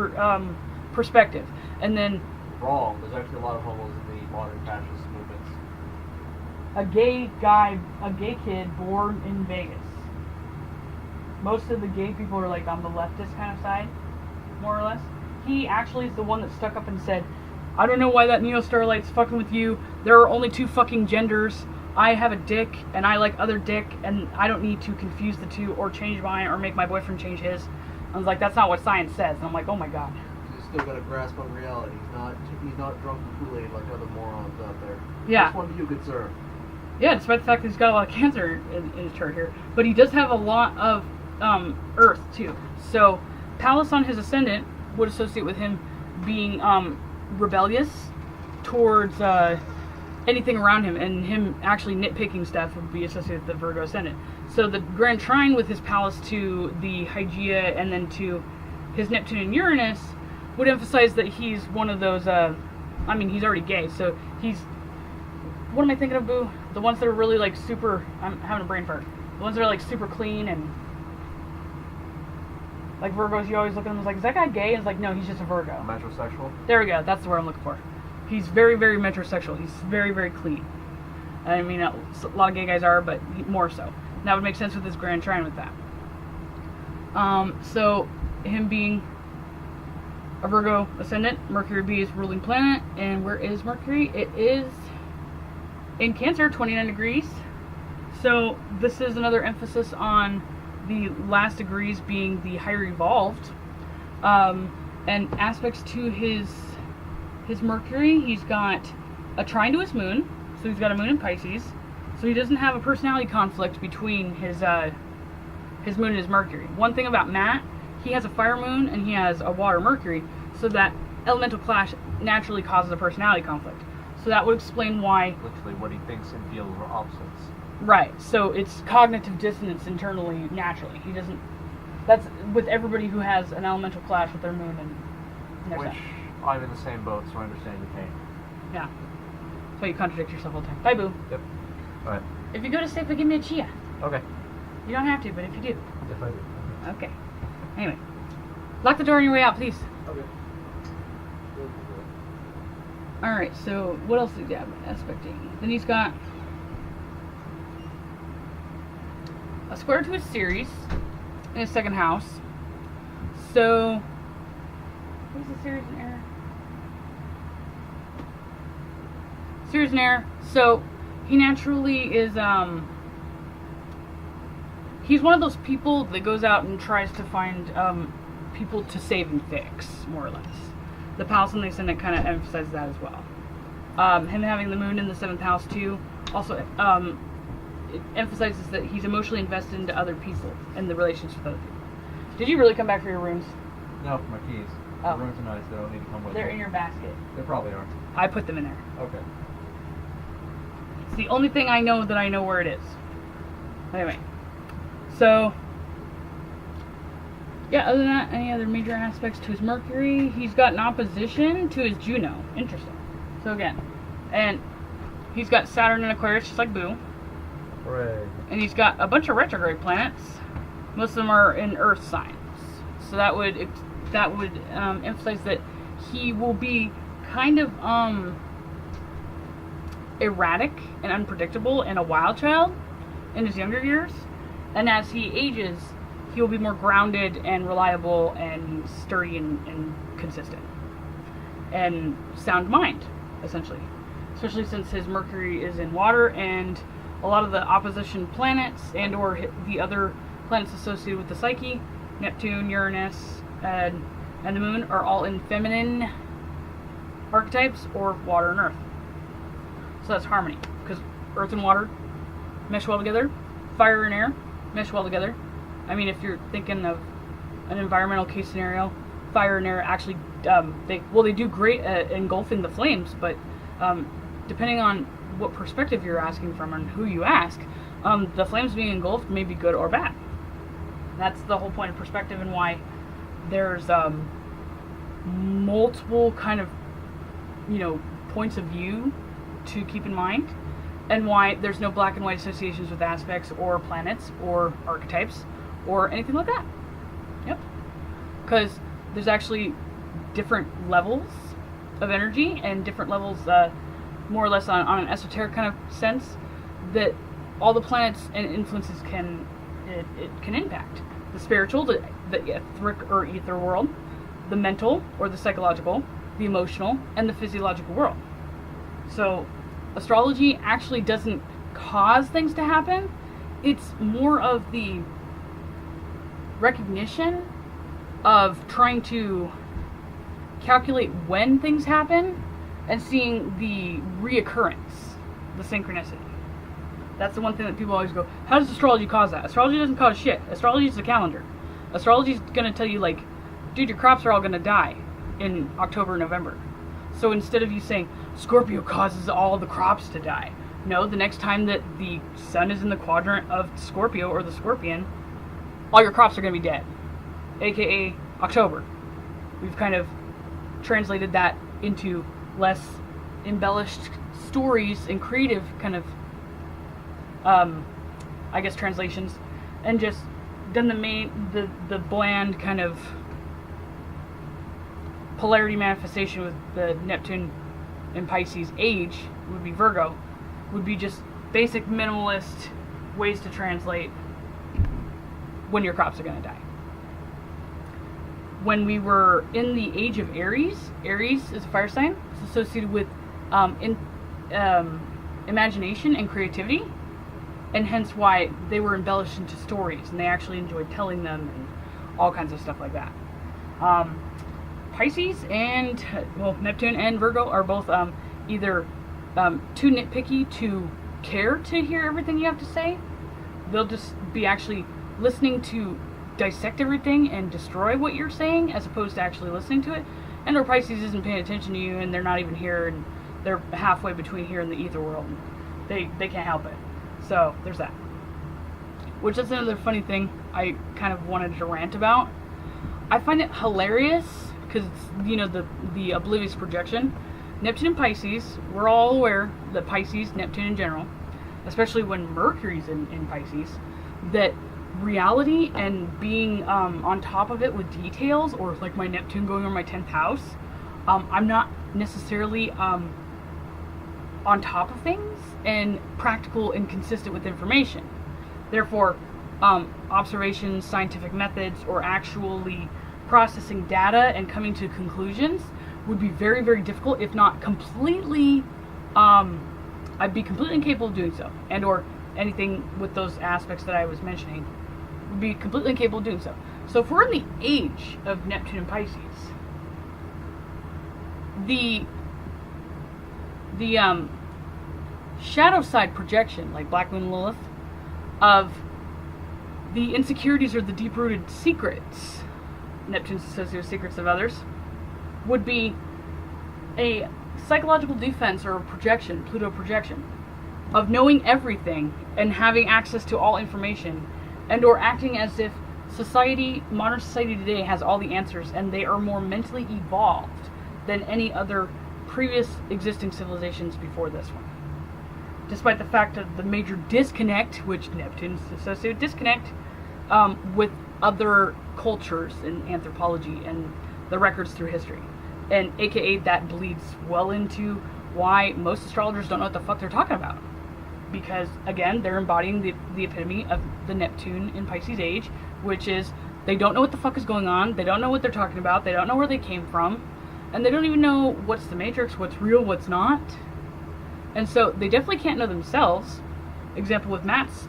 perspective. And then wrong. There's actually a lot of homos in the modern fascist movements. A gay kid born in Vegas. Most of the gay people are like on the leftist kind of side, more or less. He actually is the one that stuck up and said, I don't know why that Neo-Starlight's fucking with you. There are only 2 fucking genders. I have a dick, and I like other dick, and I don't need to confuse the two or change mine or make my boyfriend change his. I was like, that's not what science says. And I'm like, oh my god. He's still got a grasp on reality. He's not drunk with Kool-Aid like other morons out there. Yeah. That's one you could serve. Yeah, despite the fact that he's got a lot of cancer in his chart here. But he does have a lot of Earth, too. So, Pallas on his ascendant would associate with him being rebellious towards anything around him, and him actually nitpicking stuff would be associated with the Virgo ascendant. So the grand trine with his Pallas to the Hygeia and then to his Neptune and Uranus would emphasize that he's one of those, he's already gay, so he's, what am I thinking of, Boo? The ones that are really like super, I'm having a brain fart. The ones that are like super clean and like Virgos, you always look at them and like, is that guy gay? And it's like, no, he's just a Virgo. Metrosexual? There we go. That's the word I'm looking for. He's very, very metrosexual. He's very, very clean. I mean, a lot of gay guys are, but more so. And that would make sense with his grand trine with that. So, him being a Virgo ascendant, Mercury would be his ruling planet. And where is Mercury? It is In Cancer, 29 degrees. So this is another emphasis on the last degrees being the higher evolved. And aspects to his Mercury, he's got a trine to his moon, so he's got a moon in Pisces. So he doesn't have a personality conflict between his moon and his Mercury. One thing about Matt, he has a fire moon and he has a water Mercury, so that elemental clash naturally causes a personality conflict. So that would explain why... Literally what he thinks and feels are opposites. Right, so it's cognitive dissonance internally, naturally. He doesn't... That's with everybody who has an elemental clash with their moon and their Which, sun. I'm in the same boat, so I understand your pain. Yeah. So you contradict yourself all the time. Bye, boo. Yep. Alright. If you go to sleep, give me a chia. Okay. You don't have to, but if you do. If I do. Okay. Anyway. Lock the door on your way out, please. Okay. Alright, so what else did he have aspecting? Then he's got a square to his Ceres in his second house. So, what is the Ceres in air? Ceres in air. So, he naturally is, he's one of those people that goes out and tries to find people to save and fix, more or less. The Palace and the Ascendant kind of emphasizes that as well. Him having the moon in the 7th house too also it emphasizes that he's emotionally invested into other people and the relationships with other people. Did you really come back for your rooms? No, for my keys. Oh. The rooms are nice, they don't need to come with They're me. in your basket. They probably are. I put them in there. Okay. It's the only thing I know that I know where it is. Anyway. So, yeah, other than that, any other major aspects to his Mercury? He's got an opposition to his Juno. Interesting. So again, and he's got Saturn in Aquarius, just like Boo. Hooray. And he's got a bunch of retrograde planets. Most of them are in Earth signs. So that would emphasize that he will be kind of erratic and unpredictable and a wild child in his younger years. And as he ages, he will be more grounded and reliable and sturdy and consistent. And sound mind, essentially. Especially since his Mercury is in water, and a lot of the opposition planets and or the other planets associated with the Psyche, Neptune, Uranus, and the Moon, are all in feminine archetypes or water and earth. So that's harmony, because earth and water mesh well together, fire and air mesh well together. I mean, if you're thinking of an environmental case scenario, fire and air actually, they do great at engulfing the flames, but depending on what perspective you're asking from and who you ask, the flames being engulfed may be good or bad. That's the whole point of perspective, and why there's multiple kind of, points of view to keep in mind, and why there's no black and white associations with aspects or planets or archetypes or anything like that. Yep. Because there's actually different levels of energy and different levels, more or less on an esoteric kind of sense, that all the planets and influences can impact. The spiritual, the etheric or ether world, the mental or the psychological, the emotional, and the physiological world. So astrology actually doesn't cause things to happen. It's more of the recognition of trying to calculate when things happen and seeing the reoccurrence, the synchronicity. That's the one thing that people always go, how does astrology cause that? Astrology doesn't cause shit. Astrology is a calendar. Astrology is going to tell you, like, dude, your crops are all going to die in October, November. So instead of you saying, Scorpio causes all the crops to die, no, the next time that the sun is in the quadrant of Scorpio or the Scorpion, all your crops are going to be dead. AKA October. We've kind of translated that into less embellished stories and creative kind of translations, and just done the bland kind of polarity manifestation with the Neptune and Pisces. Age would be Virgo, would be just basic minimalist ways to translate when your crops are going to die. When we were in the age of Aries, Aries is a fire sign. It's associated with imagination and creativity, and hence why they were embellished into stories, and they actually enjoyed telling them and all kinds of stuff like that. Pisces and, well, Neptune and Virgo are both either too nitpicky to care to hear everything you have to say. They'll just be actually listening to dissect everything and destroy what you're saying as opposed to actually listening to it. And or Pisces isn't paying attention to you, and they're not even here, and they're halfway between here and the ether world. They can't help it. So there's that. Which is another funny thing I kind of wanted to rant about. I find it hilarious because it's, you know, the oblivious projection. Neptune and Pisces, we're all aware that Pisces, Neptune in general, especially when Mercury's in Pisces, that reality and being on top of it with details, or like my Neptune going over my 10th house, I'm not necessarily on top of things and practical and consistent with information. Therefore, observations, scientific methods, or actually processing data and coming to conclusions would be very, very difficult, if not completely, I'd be completely incapable of doing so. And or anything with those aspects that I was mentioning would be completely incapable of doing so. So if we're in the age of Neptune and Pisces, the shadow side projection, like Black Moon Lilith, of the insecurities or the deep-rooted secrets, Neptune's associated with secrets of others, would be a psychological defense or a projection, Pluto projection, of knowing everything and having access to all information, and or acting as if society, modern society today, has all the answers and they are more mentally evolved than any other previous existing civilizations before this one. Despite the fact of the major disconnect, which Neptune's associated with disconnect, with other cultures in anthropology and the records through history. And aka that bleeds well into why most astrologers don't know what the fuck they're talking about. Because, again, they're embodying the epitome of the Neptune in Pisces age, which is they don't know what the fuck is going on, they don't know what they're talking about, they don't know where they came from, and they don't even know what's the matrix, what's real, what's not. And so they definitely can't know themselves. Example with Matt's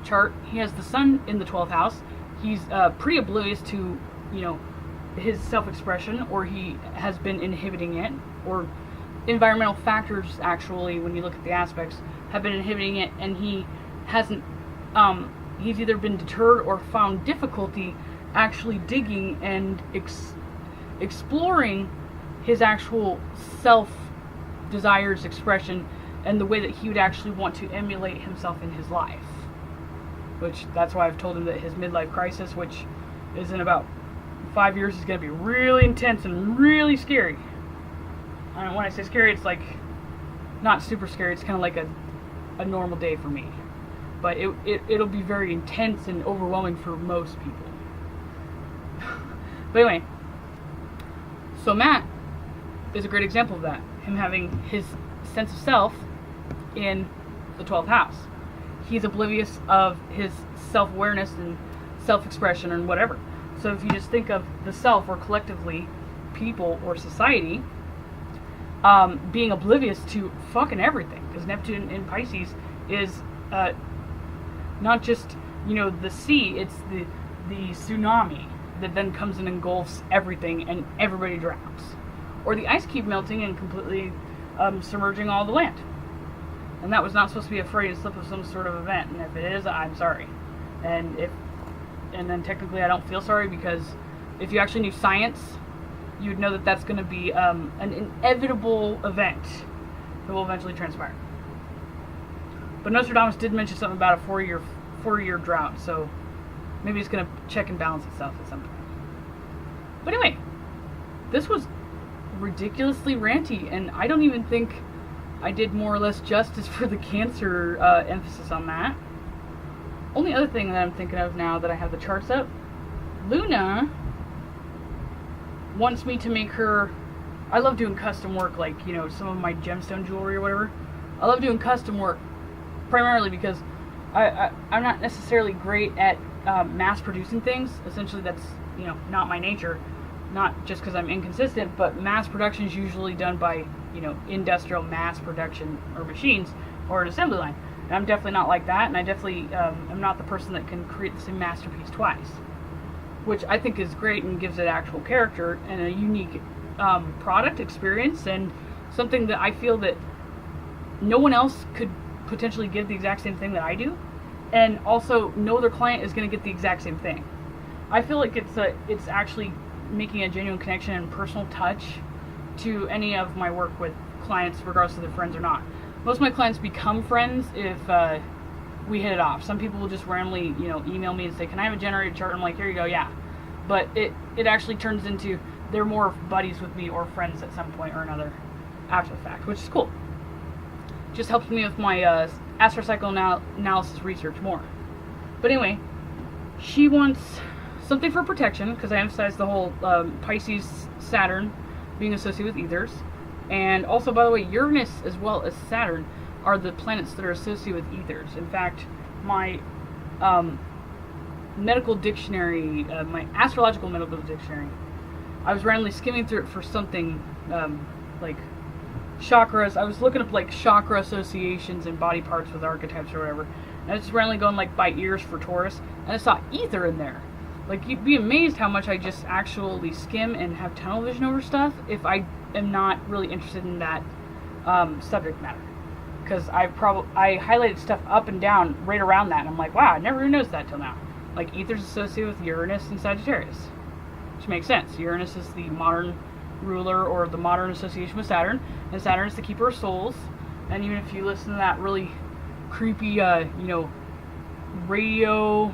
chart, he has the sun in the 12th house. He's pretty oblivious to, you know, his self-expression, or he has been inhibiting it, or environmental factors, actually, when you look at the aspects, have been inhibiting it, and he hasn't, he's either been deterred or found difficulty actually digging and exploring his actual self-desires, expression, and the way that he would actually want to emulate himself in his life. Which, that's why I've told him that his midlife crisis, which is in about 5 years, is going to be really intense and really scary. And when I say scary, it's like not super scary. It's kind of like a normal day for me. But it'll be very intense and overwhelming for most people. But anyway, so Matt is a great example of that. Him having his sense of self in the 12th house. He's oblivious of his self-awareness and self-expression and whatever. So if you just think of the self, or collectively people or society, being oblivious to fucking everything, because Neptune in Pisces is not just, you know, the sea, it's the tsunami that then comes and engulfs everything and everybody drowns. Or the ice cube melting and completely submerging all the land. And that was not supposed to be a Freudian slip of some sort of event, and if it is, I'm sorry. And then technically I don't feel sorry, because if you actually knew science, you'd know that that's going to be an inevitable event that will eventually transpire. But Nostradamus did mention something about a four-year drought, so maybe it's going to check and balance itself at some point. But anyway, this was ridiculously ranty, and I don't even think I did more or less justice for the Cancer emphasis on that. Only other thing that I'm thinking of now that I have the charts up, Luna wants me to make her, I love doing custom work, like, you know, some of my gemstone jewelry or whatever. I love doing custom work primarily because I'm not necessarily great at mass producing things. Essentially, that's, you know, not my nature. Not just because I'm inconsistent, but mass production is usually done by, you know, industrial mass production or machines or an assembly line. And I'm definitely not like that, and I definitely am not the person that can create the same masterpiece twice, which I think is great and gives it actual character and a unique product experience, and something that I feel that no one else could potentially give the exact same thing that I do, and also no other client is going to get the exact same thing. I feel like it's actually making a genuine connection and personal touch to any of my work with clients, regardless of they're friends or not. Most of my clients become friends if we hit it off. Some people will just randomly, email me and say, "Can I have a generated chart?" I'm like, "Here you go, yeah." But it actually turns into they're more buddies with me or friends at some point or another after the fact, which is cool. Just helps me with my astrocycle analysis research more. But anyway, she wants something for protection, because I emphasize the whole Pisces, Saturn being associated with ethers. And also, by the way, Uranus as well as Saturn are the planets that are associated with ethers. In fact, my medical dictionary, my astrological medical dictionary, I was randomly skimming through it for something like chakras. I was looking up like chakra associations and body parts with archetypes or whatever. And I was just randomly going like by ears for Taurus, and I saw ether in there. Like, you'd be amazed how much I just actually skim and have tunnel vision over stuff if I am not really interested in that subject matter. Because I highlighted stuff up and down right around that, and I'm like, wow, I never even noticed that till now. Like, ether's associated with Uranus and Sagittarius, which makes sense. Uranus is the modern ruler, or the modern association with Saturn, and Saturn is the keeper of souls. And even if you listen to that really creepy, radio,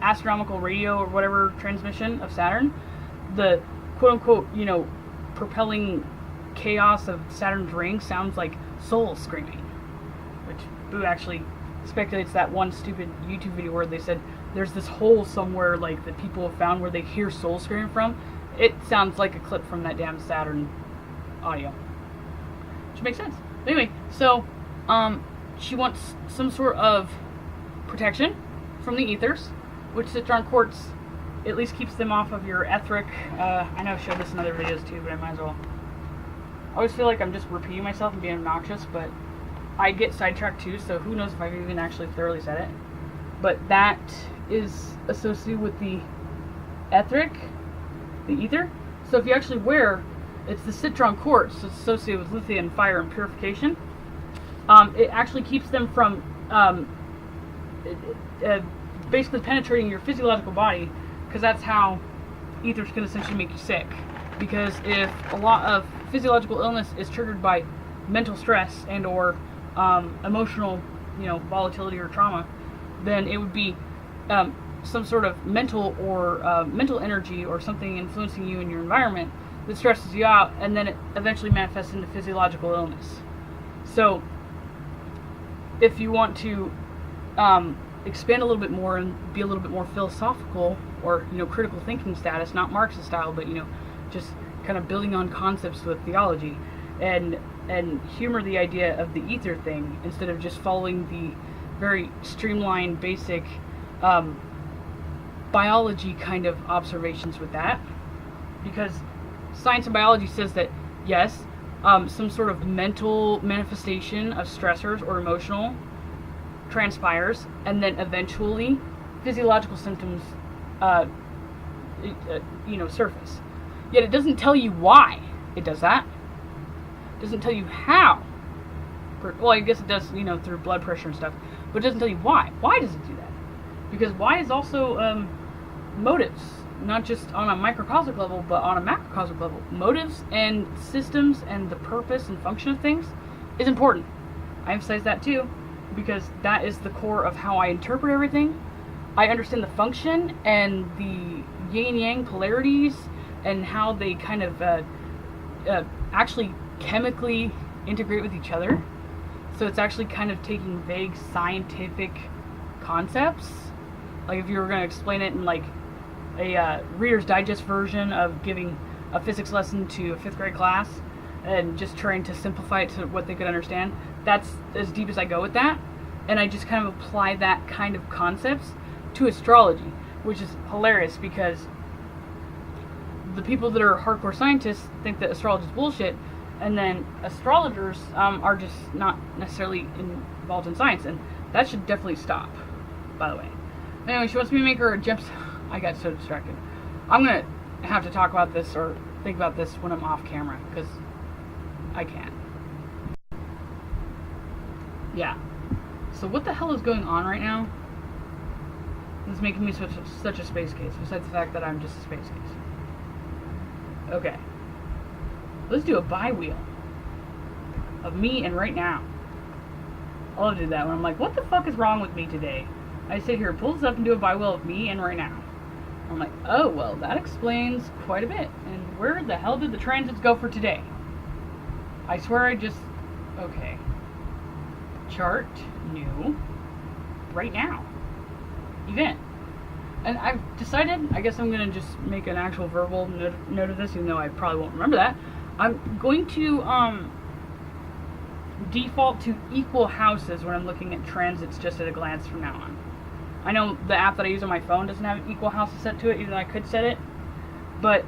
astronomical radio or whatever transmission of Saturn, the quote-unquote, propelling chaos of Saturn's ring sounds like soul screaming, which Boo actually speculates that one stupid YouTube video where they said there's this hole somewhere like that people have found where they hear soul screaming from. It sounds like a clip from that damn Saturn audio, which makes sense. But anyway, so she wants some sort of protection from the ethers, which citron quartz at least keeps them off of your etheric. I know I've showed this in other videos too, but I might as well. I always feel like I'm just repeating myself and being obnoxious, but I get sidetracked too, so who knows if I've even actually thoroughly said it. But that is associated with the etheric, the ether. So if you actually wear, it's the citron quartz, it's associated with lithium, fire, and purification. It actually keeps them from basically penetrating your physiological body, because that's how ethers can essentially make you sick. Because if a lot of physiological illness is triggered by mental stress and or emotional, volatility or trauma, then it would be some sort of mental or mental energy or something influencing you in your environment that stresses you out, and then it eventually manifests into physiological illness. So if you want to expand a little bit more and be a little bit more philosophical, or critical thinking status, not Marxist style, but just kind of building on concepts with theology, and humor the idea of the ether thing instead of just following the very streamlined, basic biology kind of observations with that. Because science and biology says that yes, some sort of mental manifestation of stressors or emotional transpires, and then eventually physiological symptoms surface. Yet it doesn't tell you why it does that. It doesn't tell you how. Well, I guess it does, through blood pressure and stuff, but it doesn't tell you why. Why does it do that? Because why is also motives, not just on a microcosmic level, but on a macrocosmic level. Motives and systems and the purpose and function of things is important. I emphasize that too, because that is the core of how I interpret everything. I understand the function and the yin-yang polarities and how they kind of actually chemically integrate with each other. So it's actually kind of taking vague scientific concepts. Like if you were going to explain it in like a Reader's Digest version of giving a physics lesson to a 5th grade class and just trying to simplify it to what they could understand, that's as deep as I go with that. And I just kind of apply that kind of concepts to astrology, which is hilarious because the people that are hardcore scientists think that astrology is bullshit, And then astrologers are just not necessarily involved in science, and that should definitely stop, by the way. Anyway, she wants me to make her a gem. I got so distracted. I'm going to have to talk about this or think about this when I'm off camera, because I can't. Yeah. So what the hell is going on right now? It's making me such a space case, besides the fact that I'm just a space case. Okay. Let's do a bi-wheel of me and right now. I'll do that when I'm like, what the fuck is wrong with me today? I sit here, pull this up, and do a bi-wheel of me and right now. I'm like, oh, well, that explains quite a bit. And where the hell did the transits go for today? I swear I just... Okay. Chart, new, right now. Event. And I've decided, I guess I'm going to just make an actual verbal note of this, even though I probably won't remember that. I'm going to default to equal houses when I'm looking at transits just at a glance from now on. I know the app that I use on my phone doesn't have equal houses set to it, even though I could set it. But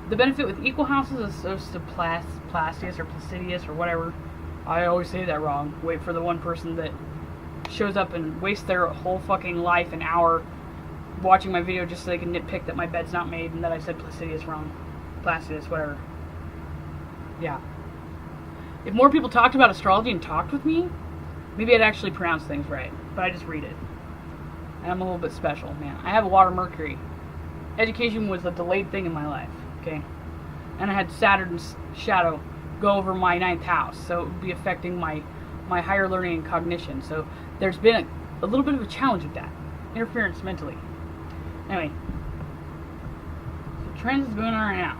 the benefit with equal houses is supposed to Placius or Placidius or whatever. I always say that wrong. Wait for the one person that shows up and wastes their whole fucking life, an hour, watching my video just so they can nitpick that my bed's not made and that I said Placidius wrong. Placidius, whatever. Yeah. If more people talked about astrology and talked with me, maybe I'd actually pronounce things right. But I just read it. And I'm a little bit special, man. I have a water Mercury. Education was a delayed thing in my life, okay? And I had Saturn's shadow go over my 9th house, so it would be affecting my higher learning and cognition. So there's been a little bit of a challenge with that. Interference mentally. Anyway. So trends is going on right now.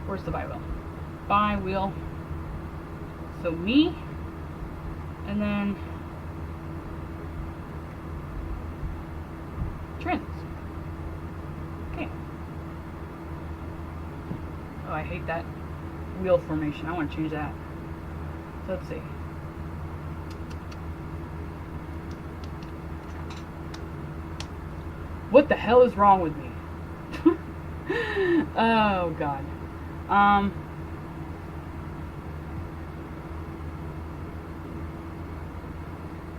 Where's the bi-wheel? Bi-wheel. So me, and then trends. Okay. Oh, I hate that wheel formation. I want to change that. So let's see. What the hell is wrong with me? Oh God.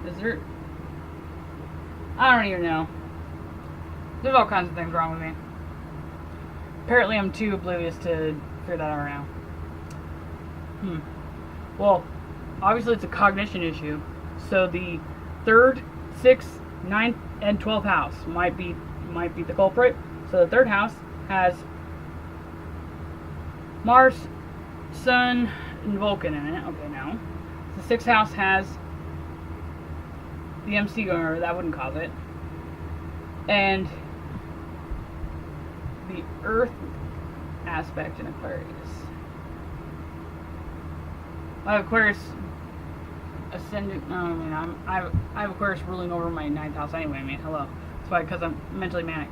Is there... I don't even know. There's all kinds of things wrong with me. Apparently I'm too oblivious to figure that out right now. Well, obviously it's a cognition issue. So the 3rd, 6th, 9th, and 12th house might be the culprit. So the 3rd house has Mars, Sun, and Vulcan in it. Okay, no. The 6th house has the MC going over. That wouldn't cause it. And the Earth aspect in Aquarius. I have Aquarius ascendant. I mean, I have Aquarius ruling over my 9th house anyway. I mean, hello. That's why, because I'm mentally manic.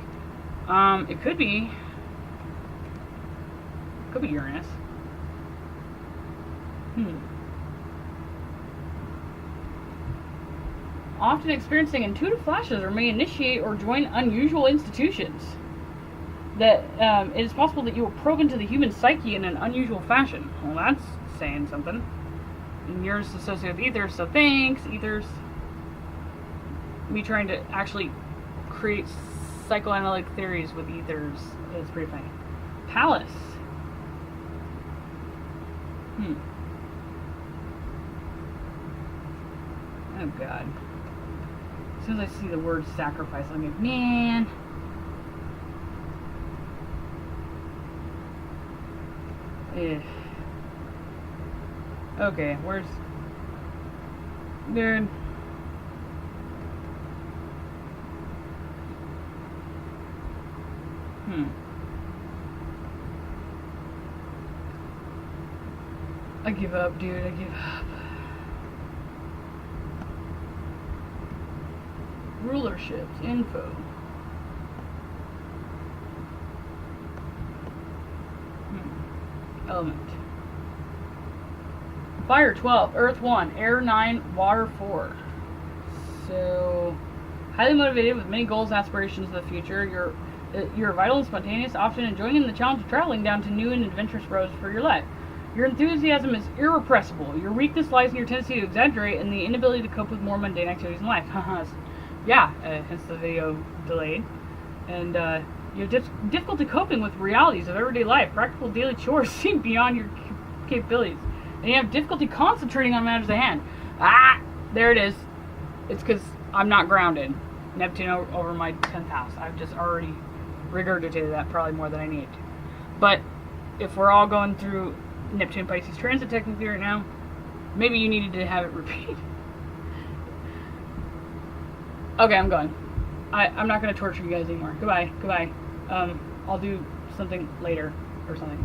It could be Uranus. Often experiencing intuitive flashes or may initiate or join unusual institutions. That it is possible that you will probe into the human psyche in an unusual fashion. Well, that's saying something. And yours is associated with ethers, so thanks, ethers. Me trying to actually create psychoanalytic theories with ethers is pretty funny. Palace. Oh God. As soon as I see the word sacrifice, I'm like, man. Ugh. Okay, where's... Dude. I give up, dude. I give up. Rulerships, info. Element. Fire 12, Earth 1, Air 9, Water 4. So, highly motivated with many goals, aspirations of the future. You're You're vital and spontaneous, often enjoying the challenge of traveling down to new and adventurous roads for your life. Your enthusiasm is irrepressible. Your weakness lies in your tendency to exaggerate and the inability to cope with more mundane activities in life. Yeah, hence the video delayed. And you have difficulty coping with realities of everyday life. Practical daily chores seem beyond your capabilities. And you have difficulty concentrating on matters at hand. Ah, there it is. It's because I'm not grounded. Neptune over my 10th house. I've just already regurgitated that probably more than I need to. But if we're all going through Neptune Pisces transit technically right now, maybe you needed to have it repeat. Okay, I'm going. I'm not going to torture you guys anymore. Goodbye. I'll do something later or something.